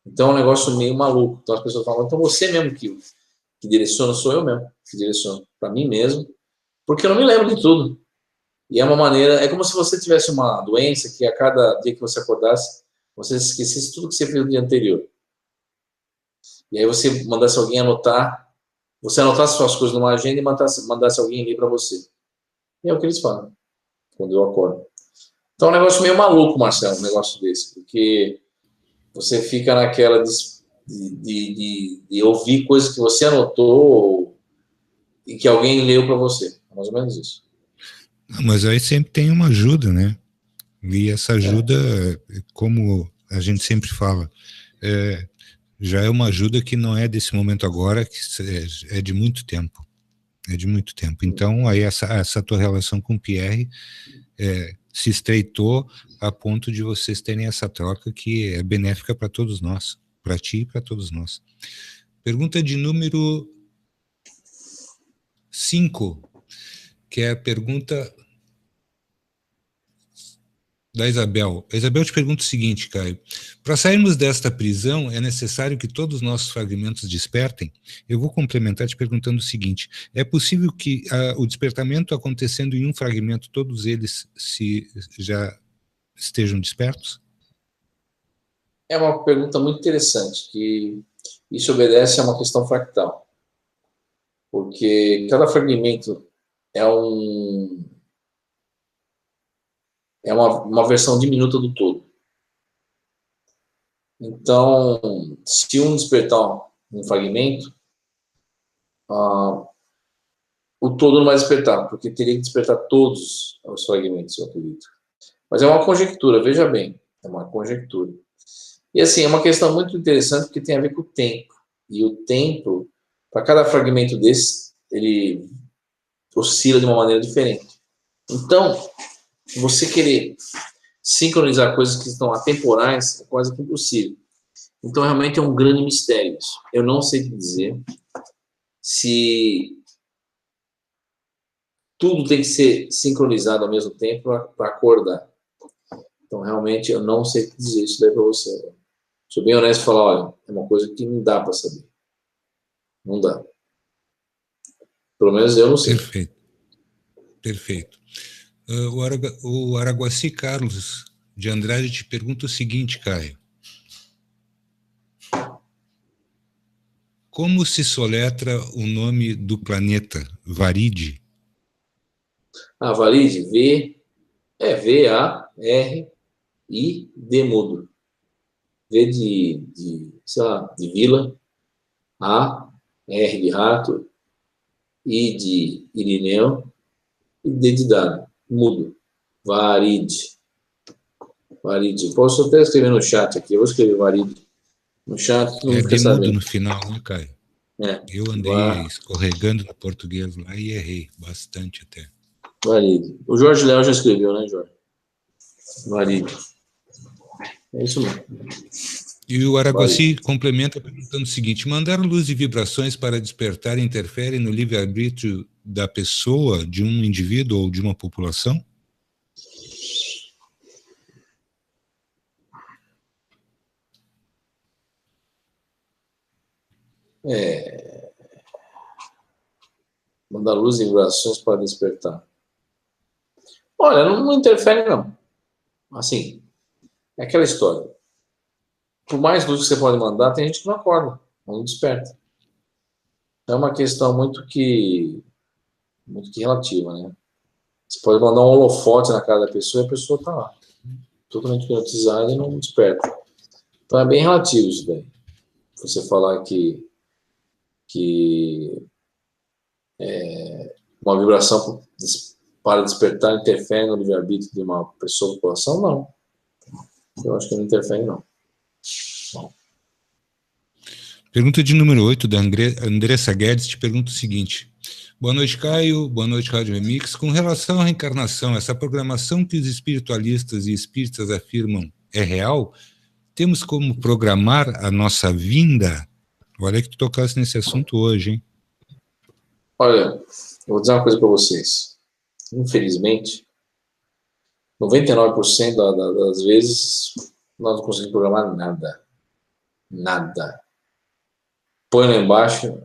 S3: Então é um negócio meio maluco. Então as pessoas falam, então você mesmo que direciona, sou eu mesmo que direciono para mim mesmo, porque eu não me lembro de tudo. E é uma maneira, é como se você tivesse uma doença que a cada dia que você acordasse, você esquecesse tudo que você fez no dia anterior. e aí você mandasse alguém anotar, você anotasse suas coisas numa agenda e mandasse alguém ler para você. E é o que eles falam, quando eu acordo. Então é um negócio meio maluco, Marcelo, um negócio desse, porque você fica naquela de ouvir coisas que você anotou e que alguém leu para você. É mais ou menos isso.
S2: Mas aí sempre tem uma ajuda, né? E essa ajuda, como a gente sempre fala, já é uma ajuda que não é desse momento agora, que é de muito tempo. É de muito tempo. Então, aí essa tua relação com o Pierre se estreitou a ponto de vocês terem essa troca que é benéfica para todos nós, para ti e para todos nós. Pergunta de número 5, que é a pergunta da Isabel. A Isabel te pergunta o seguinte, Caio. Para sairmos desta prisão, é necessário que todos os nossos fragmentos despertem? Eu vou complementar te perguntando o seguinte. É possível que o despertamento acontecendo em um fragmento, todos eles já estejam despertos?
S3: É uma pergunta muito interessante, que isso obedece a uma questão fractal. Porque cada fragmento é uma versão diminuta do todo. Então, se um despertar um fragmento, o todo não vai despertar, porque teria que despertar todos os fragmentos, eu acredito. Mas é uma conjectura, veja bem, é uma conjectura. E assim, é uma questão muito interessante porque tem a ver com o tempo. E o tempo, para cada fragmento desse, ele oscila de uma maneira diferente. Então, você querer sincronizar coisas que estão atemporais é quase que impossível. Então, realmente é um grande mistério isso. Eu não sei te dizer se tudo tem que ser sincronizado ao mesmo tempo para acordar. Então, realmente, eu não sei te dizer isso daí para você. Sou bem honesto e falar, olha, é uma coisa que não dá para saber. Não dá. Pelo menos eu não sei.
S2: Perfeito. Perfeito. O Araguaci Carlos de Andrade te pergunta o seguinte, Caio. Como se soletra o nome do planeta Varide?
S3: Varide, V-A-R-I-D mudo. V sei lá, de vila, A, R de rato, I de Irineu e D de dado, mudo. Varide. Varide. Posso até escrever no chat aqui, eu vou escrever Varide no chat, não fica
S2: de
S3: sabendo.
S2: mudo no final, né, Caio? Eu andei escorregando no português lá e errei bastante até.
S3: Varide. O Jorge Léo já escreveu, né, Jorge? Varide. É isso mesmo.
S2: E o Araguaci complementa perguntando o seguinte: mandar luz e vibrações para despertar interfere no livre-arbítrio da pessoa, de um indivíduo ou de uma população?
S3: Mandar luz e vibrações para despertar. Olha, não interfere, não. Assim, é aquela história. Por mais luz que você pode mandar, tem gente que não acorda, não desperta. É uma questão muito que relativa, né? Você pode mandar um holofote na cara da pessoa e a pessoa está lá, totalmente hipnotizada e não desperta. Então é bem relativo isso daí. Você falar que uma vibração para despertar interfere no livre-arbítrio de uma pessoa ou população, não. Eu acho que não interfere, não.
S2: Pergunta de número 8, da Andressa Guedes, te pergunta o seguinte. Boa noite, Caio. Boa noite, Rádio Remix. Com relação à reencarnação, essa programação que os espiritualistas e espíritas afirmam é real? Temos como programar a nossa vinda? Olha que tu tocasse nesse assunto hoje, hein?
S3: Olha, eu vou dizer uma coisa para vocês. Infelizmente, 99% das vezes nós não conseguimos programar nada. Nada. Põe lá embaixo,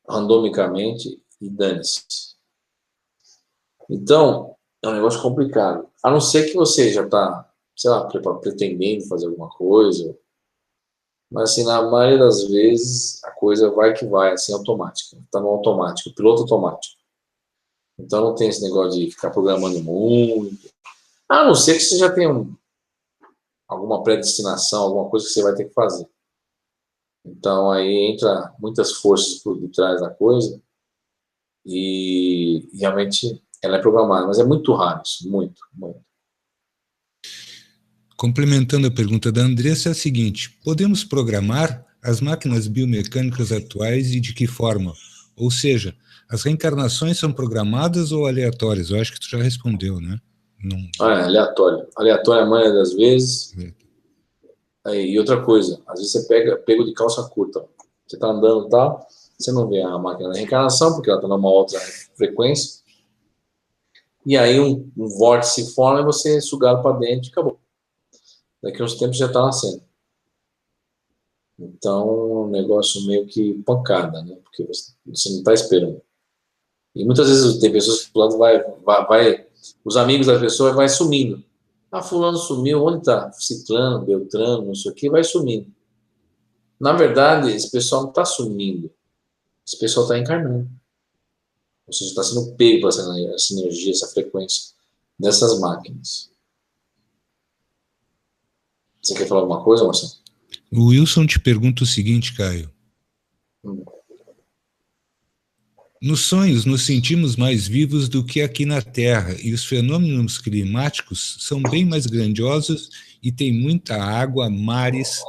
S3: randomicamente, e dane-se. Então, é um negócio complicado. A não ser que você já está, sei lá, pretendendo fazer alguma coisa, Mas, assim, na maioria das vezes, a coisa vai que vai, assim, automática. Está no automático, piloto automático. Então, não tem esse negócio de ficar programando muito. A não ser que você já tenha alguma predestinação, alguma coisa que você vai ter que fazer. Então, aí entra muitas forças por detrás da coisa e realmente ela é programada. Mas é muito raro isso, muito, muito.
S2: Complementando a pergunta da Andressa, é a seguinte: podemos programar as máquinas biomecânicas atuais e de que forma? Ou seja, as reencarnações são programadas ou aleatórias? Eu acho que tu já respondeu, né? Não...
S3: É aleatório. Aleatório a maioria das vezes. E outra coisa, às vezes você pega de calça curta. Você está andando e tal, você não vê a máquina da reencarnação, porque ela está numa outra frequência. E aí um vórtice se forma e você é sugado para dentro e acabou. Daqui a uns tempos já está nascendo. Então, é um negócio meio que pancada, né? Porque você não está esperando. E muitas vezes tem pessoas que do lado vai os amigos da pessoa vai sumindo. Ah, fulano sumiu, onde está? Ciclano, Beltrano, não sei o que, vai sumindo. Na verdade, esse pessoal não está sumindo. Esse pessoal está encarnando. Ou seja, está sendo pego essa energia, essa frequência dessas máquinas. Você quer falar alguma coisa, Marcelo?
S2: O Wilson te pergunta o seguinte, Caio. Nos sonhos, nos sentimos mais vivos do que aqui na Terra, e os fenômenos climáticos são bem mais grandiosos e tem muita água, mares,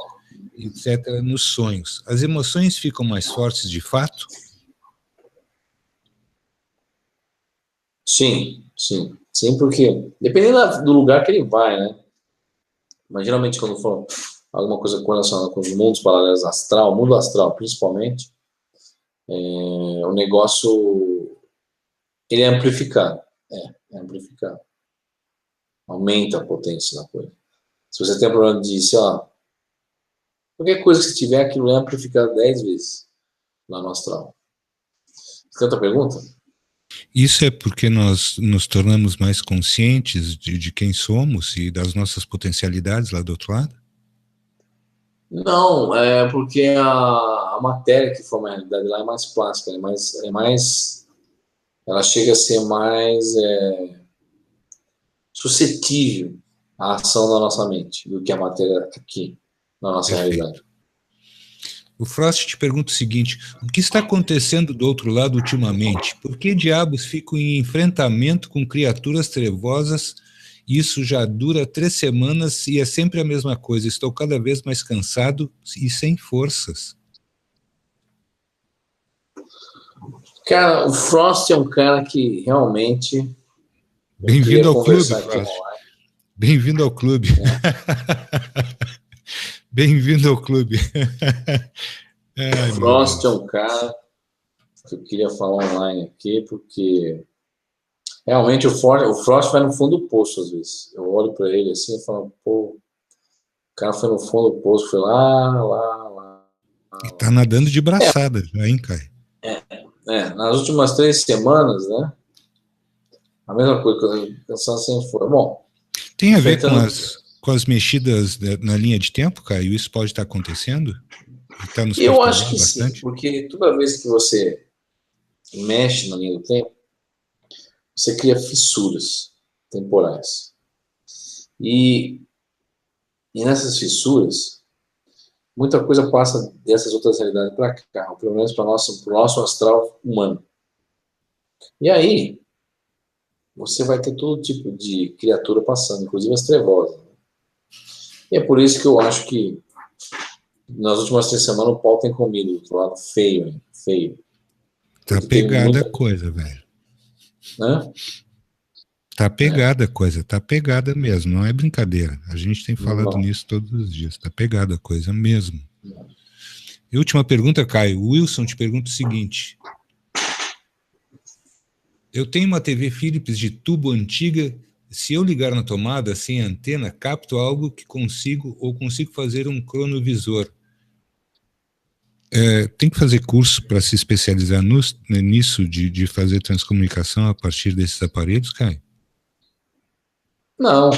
S2: etc., nos sonhos. As emoções ficam mais fortes de fato?
S3: Sim, sim. Sim, porque dependendo do lugar que ele vai, né? Mas geralmente quando for alguma coisa relacionada com os mundos paralelos astral, mundo astral principalmente, o negócio ele é amplificado. É amplificado. Aumenta a potência da coisa. Se você tem um problema de, sei lá, qualquer coisa que você tiver, aquilo é amplificado 10 vezes lá no astral. Você tem outra pergunta?
S2: Isso é porque nós nos tornamos mais conscientes de quem somos e das nossas potencialidades lá do outro lado?
S3: Não, é porque a matéria que forma a realidade lá é mais plástica, ela chega a ser mais suscetível à ação da nossa mente do que a matéria aqui na nossa realidade.
S2: O Frost te pergunta o seguinte: o que está acontecendo do outro lado ultimamente? Por que diabos ficam em enfrentamento com criaturas trevosas? Isso já dura 3 semanas e é sempre a mesma coisa. Estou cada vez mais cansado e sem forças.
S3: Cara, o Frost é um cara que realmente...
S2: Bem-vindo ao clube, Frost. Bem-vindo ao clube. Bem-vindo ao clube.
S3: O Frost é um cara que eu queria falar online aqui, porque realmente o Frost vai no fundo do poço às vezes. Eu olho para ele assim e falo, pô, o cara foi no fundo do poço, foi lá.
S2: E tá nadando de braçada já, hein, Caio?
S3: Nas últimas 3 semanas, né? A mesma coisa, pensando assim, foi. Bom,
S2: tem a ver com as mexidas na linha de tempo, Caio? Isso pode estar acontecendo? Tá nos
S3: eu acho que
S2: bastante?
S3: sim, porque toda vez que você mexe na linha do tempo, você cria fissuras temporais. E nessas fissuras, muita coisa passa dessas outras realidades para cá, pelo menos para o nosso astral humano. E aí, você vai ter todo tipo de criatura passando, inclusive as trevosas. E é por isso que eu acho que nas últimas 3 semanas o pau tem comido do outro lado feio, hein? Feio.
S2: Tá pegada a coisa, velho.
S3: Né? Tá
S2: pegada mesmo, não é brincadeira. A gente tem falado nisso todos os dias, tá pegada a coisa mesmo. E última pergunta, Caio. O Wilson te pergunta o seguinte: eu tenho uma TV Philips de tubo antiga, se eu ligar na tomada sem antena, capto algo que consigo fazer um cronovisor. Tem que fazer curso para se especializar nisso de fazer transcomunicação a partir desses aparelhos, Caio?
S3: Não.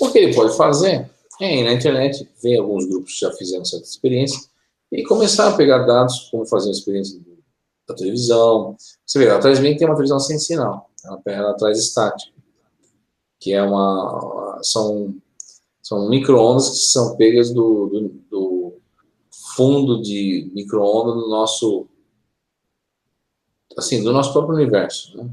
S3: O que ele pode fazer Na internet, vem alguns grupos que já fizeram certa experiência e começar a pegar dados, como fazer a experiência da televisão. Você vê, ela traz bem que tem uma televisão sem sinal, ela traz estática, que é são micro-ondas que são pegas do fundo de micro-ondas do nosso próprio universo, né?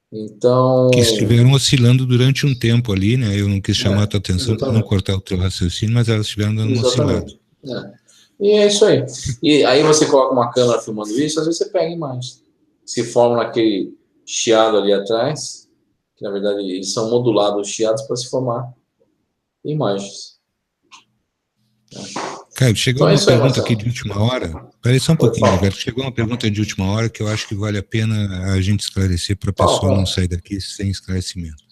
S3: Então...
S2: Que estiveram oscilando durante um tempo ali, né? Eu não quis chamar a tua atenção para não cortar o teu raciocínio, mas elas estiveram dando uma oscilada.
S3: E é isso aí. E aí você coloca uma câmera filmando isso, às vezes você pega imagens. Se formam naquele chiado ali atrás, que na verdade eles são modulados, os chiados, para se formar imagens.
S2: Caio, chegou uma pergunta aqui de última hora. Espera só um pouquinho, Alberto. Chegou uma pergunta de última hora que eu acho que vale a pena a gente esclarecer para a pessoa não sair daqui sem esclarecimento.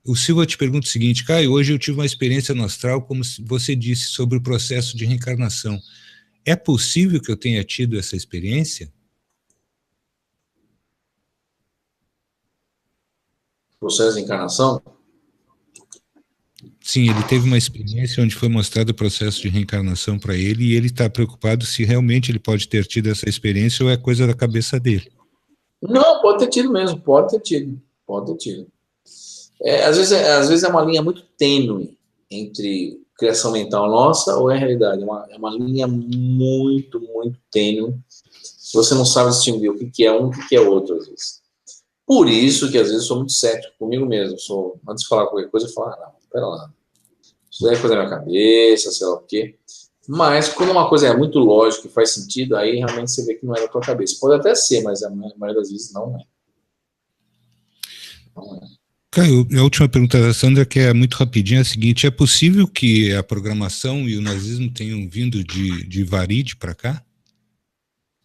S2: O Silva te pergunta o seguinte: Caio, hoje eu tive uma experiência no astral, como você disse, sobre o processo de reencarnação. É possível que eu tenha tido essa experiência?
S3: Processo de encarnação?
S2: Sim, ele teve uma experiência onde foi mostrado o processo de reencarnação para ele e ele está preocupado se realmente ele pode ter tido essa experiência ou é coisa da cabeça dele.
S3: Não, pode ter tido mesmo, pode ter tido. Às vezes é uma linha muito tênue entre criação mental nossa ou é realidade. É uma linha muito, muito tênue. Você não sabe distinguir o que é um e o que é outro, às vezes. Por isso que, às vezes, eu sou muito cético comigo mesmo. Antes de falar qualquer coisa, eu falo, não, pera lá. Isso daí é coisa da minha cabeça, sei lá o quê. Mas, quando uma coisa é muito lógica e faz sentido, aí realmente você vê que não é da tua cabeça. Pode até ser, mas a maioria das vezes não é.
S2: Caio, a última pergunta da Sandra, que é muito rapidinha, é a seguinte: é possível que a programação e o nazismo tenham vindo de Varid para cá?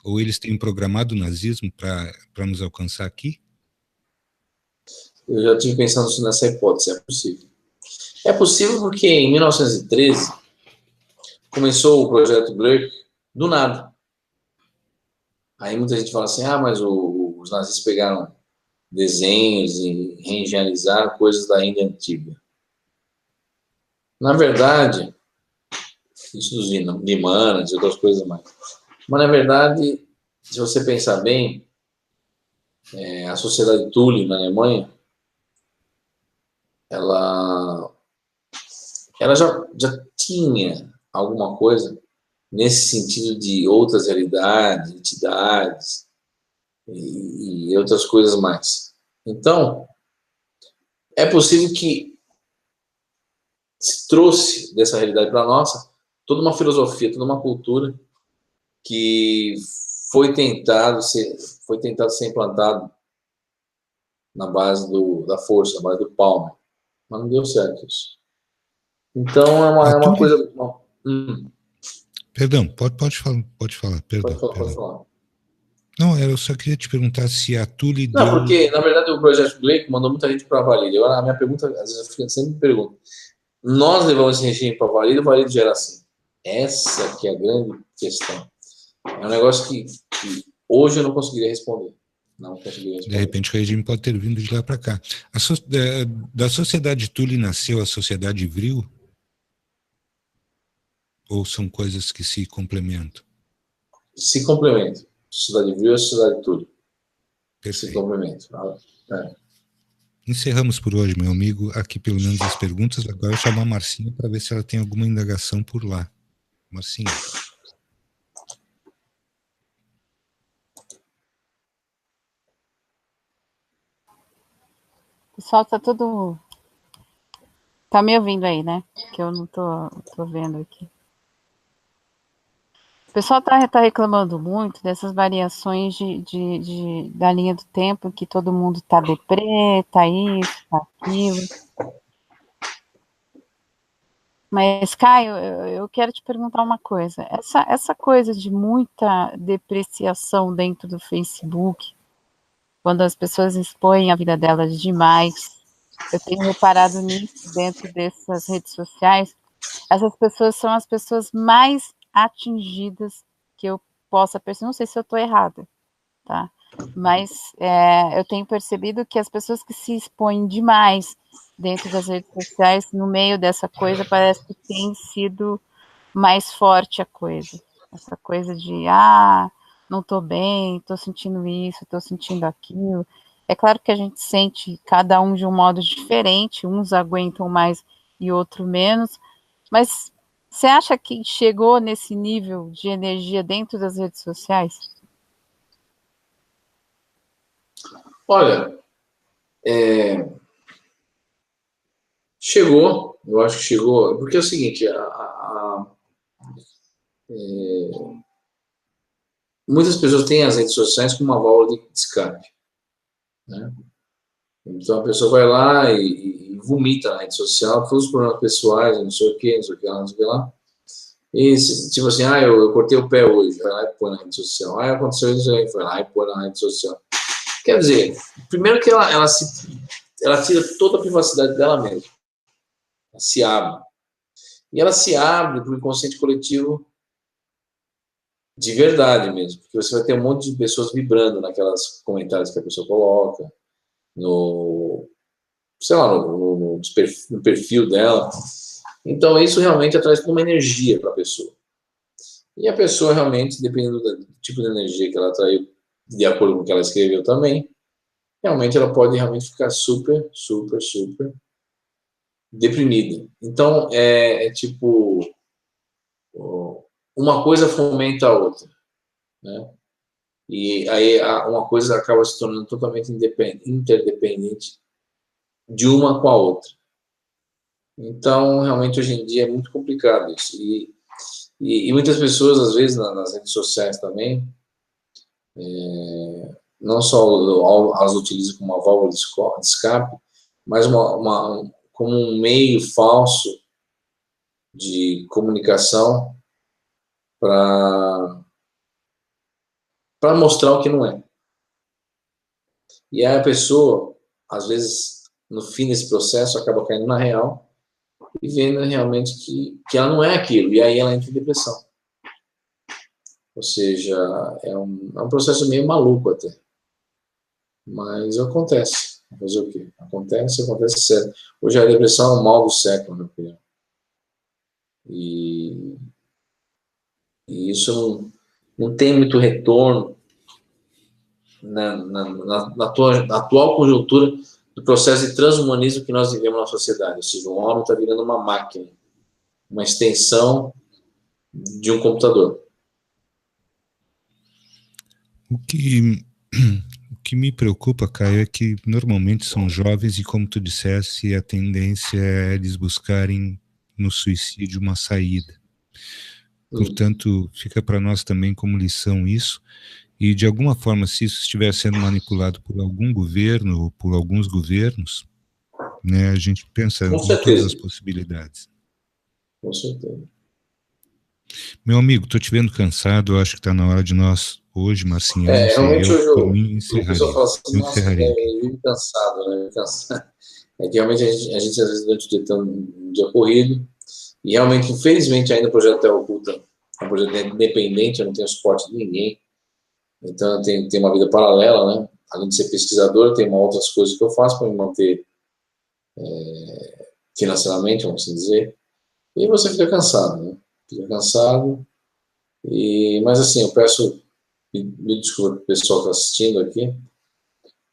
S2: Ou eles tenham programado o nazismo para nos alcançar aqui?
S3: Eu já estive pensando nessa hipótese, é possível. É possível porque em 1913 começou o projeto Gluck do nada. Aí muita gente fala assim, mas os nazistas pegaram desenhos e reengenharizaram coisas da Índia antiga. Na verdade, isso dos Vimanas e outras coisas mais. Mas, na verdade, se você pensar bem, a sociedade Thule, na Alemanha, ela já tinha alguma coisa nesse sentido de outras realidades, entidades e outras coisas mais. Então, é possível que se trouxe dessa realidade para a nossa toda uma filosofia, toda uma cultura que foi tentado ser implantado na base da força, na base do Palmer, mas não deu certo isso. Então é uma coisa.
S2: Perdão, pode falar. Perdão.
S3: Pode falar.
S2: Não, eu só queria te perguntar se a Thule deu...
S3: Não, porque, na verdade, o projeto Blake mandou muita gente para a Valíria. A minha pergunta, às vezes, eu sempre me pergunto, nós levamos esse regime para a Valíria, o Valíria gera assim. Essa que é a grande questão. É um negócio que hoje eu não conseguiria responder.
S2: De repente o regime pode ter vindo de lá para cá. Da sociedade Thule nasceu a sociedade Vril? Ou são coisas que se complementam?
S3: Se complementam. Sociedade Vril e a sociedade Thule.
S2: Perfeito.
S3: Se complementam.
S2: Encerramos por hoje, meu amigo. Aqui pelo menos as perguntas. Agora eu vou chamar a Marcinha para ver se ela tem alguma indagação por lá. Marcinha.
S1: Pessoal, tá me ouvindo aí, né? Que eu não tô vendo aqui. O pessoal tá reclamando muito dessas variações da linha do tempo, que todo mundo tá deprê, tá isso, tá aquilo. Mas, Caio, eu quero te perguntar uma coisa. Essa coisa de muita depreciação dentro do Facebook, quando as pessoas expõem a vida delas demais, eu tenho reparado nisso dentro dessas redes sociais. Essas pessoas são as pessoas mais atingidas que eu possa perceber. Não sei se eu estou errada, tá? Mas eu tenho percebido que as pessoas que se expõem demais dentro das redes sociais, no meio dessa coisa, parece que tem sido mais forte a coisa. Essa coisa de, não tô bem, tô sentindo isso, tô sentindo aquilo. É claro que a gente sente cada um de um modo diferente, uns aguentam mais e outro menos, mas você acha que chegou nesse nível de energia dentro das redes sociais?
S3: Olha, chegou, eu acho que chegou, porque é o seguinte, muitas pessoas têm as redes sociais como uma válvula de escape, né? Então a pessoa vai lá e vomita na rede social todos os problemas pessoais, não sei o que, não sei o que lá, não sei o que lá. E tipo assim, eu cortei o pé hoje, vai lá e põe na rede social. Aconteceu isso aí, foi lá e põe na rede social. Quer dizer, primeiro que ela tira toda a privacidade dela mesma. Ela se abre. E ela se abre para o inconsciente coletivo de verdade mesmo. Porque você vai ter um monte de pessoas vibrando naquelas comentários que a pessoa coloca, sei lá, no perfil dela. Então, isso realmente traz uma energia para a pessoa. E a pessoa realmente, dependendo do tipo de energia que ela atraiu, de acordo com o que ela escreveu também, realmente ela pode realmente ficar super, super, super deprimida. Então, é tipo, uma coisa fomenta a outra, né? E aí uma coisa acaba se tornando totalmente interdependente de uma com a outra. Então, realmente, hoje em dia é muito complicado isso. E muitas pessoas, às vezes, nas redes sociais também, não só as utilizam como uma válvula de escape, mas como um meio falso de comunicação para mostrar o que não é. E aí a pessoa, às vezes, no fim desse processo, acaba caindo na real e vendo realmente que ela não é aquilo. E aí ela entra em depressão. Ou seja, é um processo meio maluco até. Mas acontece. Fazer o quê? Acontece sério. Hoje a depressão é um mal do século, na minha opinião. E isso não tem muito retorno na atual conjuntura do processo de transhumanismo que nós vivemos na sociedade. Ou seja, o homem está virando uma máquina, uma extensão de um computador.
S2: O que me preocupa, Caio, é que normalmente são jovens e, como tu disseste, a tendência é eles buscarem no suicídio uma saída. Portanto, fica para nós também como lição isso, e de alguma forma, se isso estiver sendo manipulado por algum governo ou por alguns governos, né, a gente pensa
S3: Com
S2: em todas as
S3: certeza.
S2: possibilidades.
S3: Com certeza.
S2: Meu amigo, estou te vendo cansado, eu acho que está na hora de nós, hoje, Marcinho, eu não sei,
S3: Realmente hoje
S2: por mim,
S3: o pessoal fala assim,
S2: eu
S3: nossa,
S2: encerraria aqui.
S3: vive cansado, né? Cansado. É que realmente a gente às vezes durante o dia tem um dia corrido, e realmente, infelizmente, ainda o projeto é oculta, é um projeto independente, eu não tenho suporte de ninguém, então eu tenho uma vida paralela, né? Além de ser pesquisador, tem outras coisas que eu faço para me manter financeiramente, vamos assim dizer, e você fica cansado, né? Fica cansado, mas assim, eu peço, me desculpa para o pessoal que está assistindo aqui,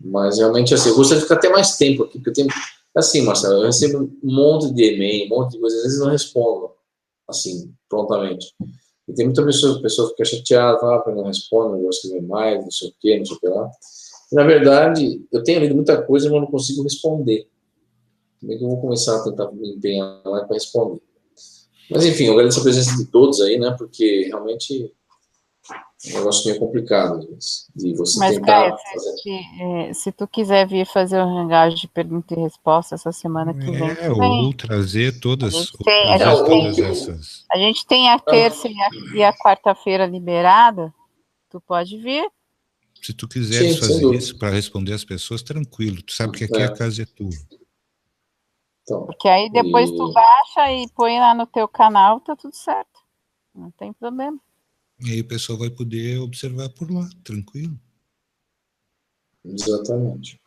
S3: mas realmente assim, eu gostaria de ficar até mais tempo aqui, porque eu tenho, assim, Marcelo, eu recebo um monte de e-mail, um monte de coisas, às vezes não respondo, assim, prontamente. E tem muita pessoa que fica chateada, fala, não responde, não vou escrever mais, não sei o que, não sei o que lá. E, na verdade, eu tenho lido muita coisa, mas não consigo responder. Também que eu vou começar a tentar me empenhar mais para responder. Mas, enfim, eu agradeço a presença de todos aí, né, porque realmente é um negócio meio complicado, de você
S1: Mas, Caio,
S3: tentar fazer.
S1: se tu quiser vir fazer o hangout de pergunta e resposta essa semana que vem, tu vem.
S2: Ou trazer
S1: A
S2: todas,
S1: gente tem, a gente tem,
S2: essas.
S1: a gente tem a terça e a quarta-feira liberada. Tu pode vir.
S2: Se tu quiseres
S3: Sim, sem
S2: fazer
S3: dúvida.
S2: isso para responder as pessoas, tranquilo. Tu sabe que aqui a
S3: É,
S2: casa é tua.
S3: então,
S1: Porque aí depois tu baixa e põe lá no teu canal, tá tudo certo. Não tem problema.
S2: E aí o pessoal vai poder observar por lá, tranquilo.
S3: exatamente.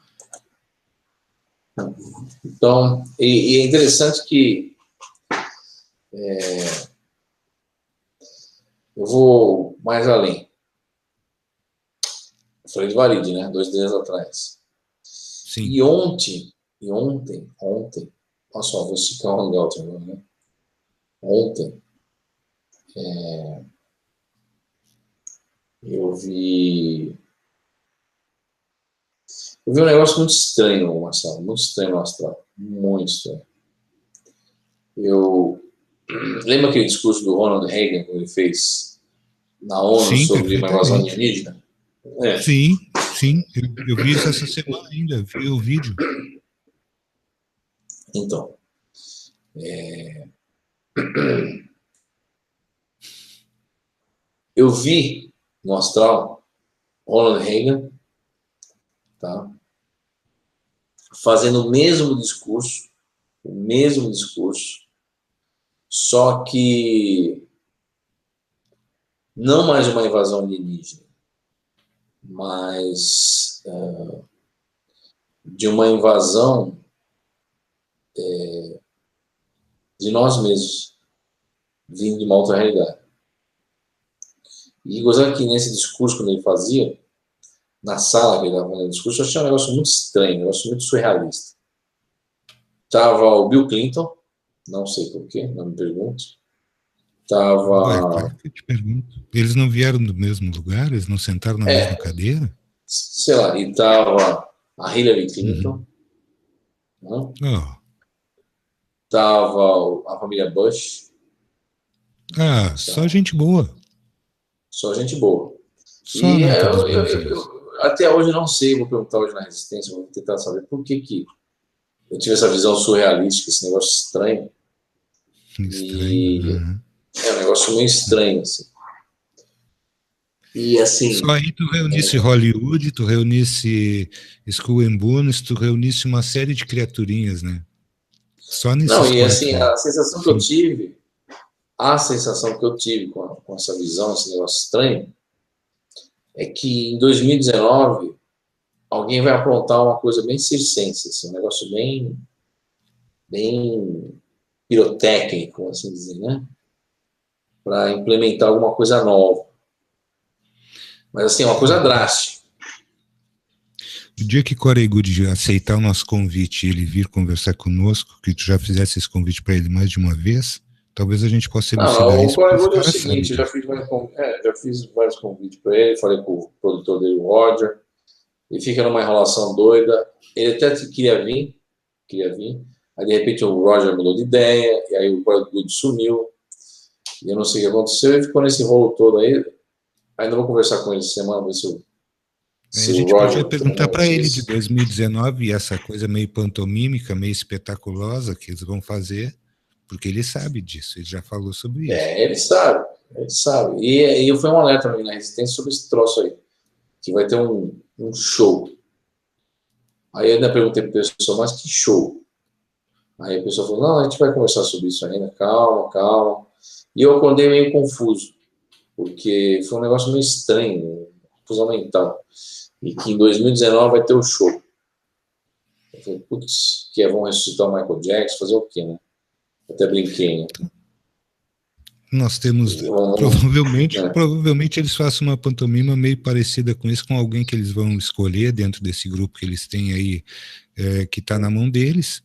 S3: Então, e é interessante que eu vou mais além. Eu falei de Varid, né? 2 dias atrás.
S2: Sim.
S3: E ontem, nossa, vou esticar o Hangout agora, né? Ontem, eu vi um negócio muito estranho, Marcelo, muito estranho no astral, muito estranho. Lembra aquele discurso do Ronald Reagan que ele fez na ONU sobre uma invasão alienígena?
S2: Sim, eu vi isso essa semana ainda, vi o vídeo.
S3: Então, eu vi no astral Ronald Reagan, tá, fazendo o mesmo discurso, só que não mais uma invasão alienígena, mas de uma invasão de nós mesmos, vindo de uma outra realidade. E gozando que nesse discurso, quando ele fazia, na sala que ele estava fazendo o discurso, eu achei um negócio muito estranho, um negócio muito surrealista. Tava o Bill Clinton, não sei porquê, não me pergunte. Tava...
S2: Eu te pergunto. Eles não vieram do mesmo lugar? Eles não sentaram na mesma cadeira?
S3: Sei lá, e tava a Hillary Clinton, né? Tava a família Bush.
S2: Só gente boa.
S3: Só gente boa.
S2: Só a nota dos bonzinhos.
S3: Até hoje eu não sei, vou perguntar hoje na Resistência, vou tentar saber por que eu tive essa visão surrealística, esse negócio estranho.
S2: Estranho.
S3: É um negócio meio estranho, assim. E assim...
S2: Só aí tu reunisse Hollywood, tu reunisse Skull and Bones, tu reunisse uma série de criaturinhas, né? Só nesses
S3: Não, e
S2: quatro,
S3: assim, a sensação que eu tive, com essa visão, esse negócio estranho, é que em 2019 alguém vai aprontar uma coisa bem circense, assim, um negócio bem pirotécnico, assim dizer, né? Para implementar alguma coisa nova. Mas assim, uma coisa drástica.
S2: O dia que Corey Goode aceitar o nosso convite e ele vir conversar conosco, que tu já fizesse esse convite para ele mais de uma vez, talvez a gente possa elucidar isso.
S3: O Corey Goode é o seguinte, eu já fiz vários convites para ele, falei com o produtor dele, o Roger, ele fica numa enrolação doida, ele até queria vir, aí de repente o Roger mudou de ideia, e aí o Corey Goode sumiu, e eu não sei o que aconteceu, ele ficou nesse rolo todo aí. Ainda vou conversar com ele essa semana, ver se
S2: a gente podia perguntar para ele de 2019 e essa coisa meio pantomímica, meio espetaculosa que eles vão fazer, porque ele sabe disso, ele já falou sobre isso.
S3: Ele sabe. E foi um alerta também na Resistência sobre esse troço aí, que vai ter um show. Aí eu ainda perguntei para a pessoa, mas que show? Aí a pessoa falou, não, a gente vai conversar sobre isso ainda, calma. E eu acordei meio confuso, porque foi um negócio meio estranho, confusão mental. E que em 2019 vai ter o show. Eu falei, putz, vão ressuscitar o Michael Jackson, fazer o quê, né? Até brinquei, né?
S2: Nós temos, provavelmente eles façam uma pantomima meio parecida com isso, com alguém que eles vão escolher dentro desse grupo que eles têm aí, que está na mão deles,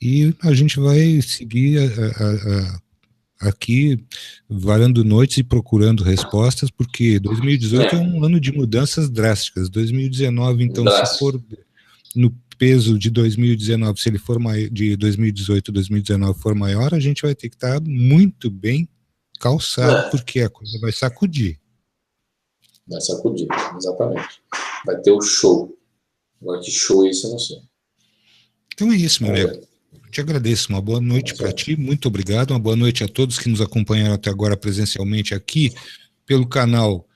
S2: e a gente vai seguir aqui varando noites e procurando respostas, porque 2018 é um ano de mudanças drásticas. 2019, então, se for no peso de 2019, se ele for de 2018, 2019 for maior, a gente vai ter que estar muito bem calçado, porque a coisa vai sacudir.
S3: Vai sacudir, exatamente. Vai ter o show. Agora, que show é esse, eu não sei.
S2: Então é isso, meu amigo. Te agradeço, uma boa noite para ti, muito obrigado, uma boa noite a todos que nos acompanharam até agora presencialmente aqui pelo canal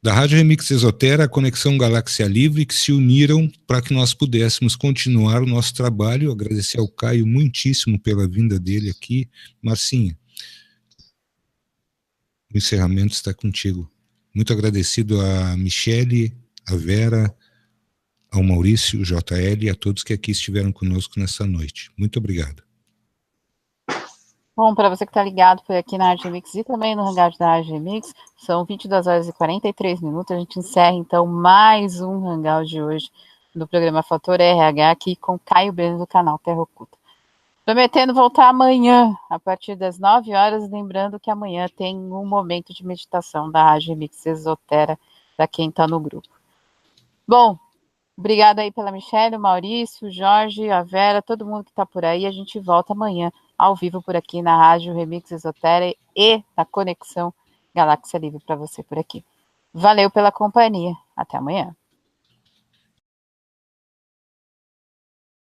S2: da Rádio Remix Exotera, a Conexão Galáxia Livre, que se uniram para que nós pudéssemos continuar o nosso trabalho. Agradecer ao Caio muitíssimo pela vinda dele aqui. Marcinha, o encerramento está contigo. Muito agradecido a Michele, a Vera, ao Maurício, JL e a todos que aqui estiveram conosco nessa noite. Muito obrigado.
S1: Bom, para você que está ligado por aqui na Rádio Remix e também no Hangout da Rádio Remix, são 22 horas e 43 minutos. A gente encerra, então, mais um Hangout de hoje do programa Fator RH aqui com Caio Breno do canal Terra Oculta. Prometendo voltar amanhã, a partir das 9 horas, lembrando que amanhã tem um momento de meditação da Rádio Remix Esotera para quem está no grupo. Bom, obrigada aí pela Michelle, o Maurício, o Jorge, a Vera, todo mundo que está por aí. A gente volta amanhã ao vivo por aqui na Rádio Remix Esotera e na Conexão Galáxia Livre para você por aqui. Valeu pela companhia. Até amanhã.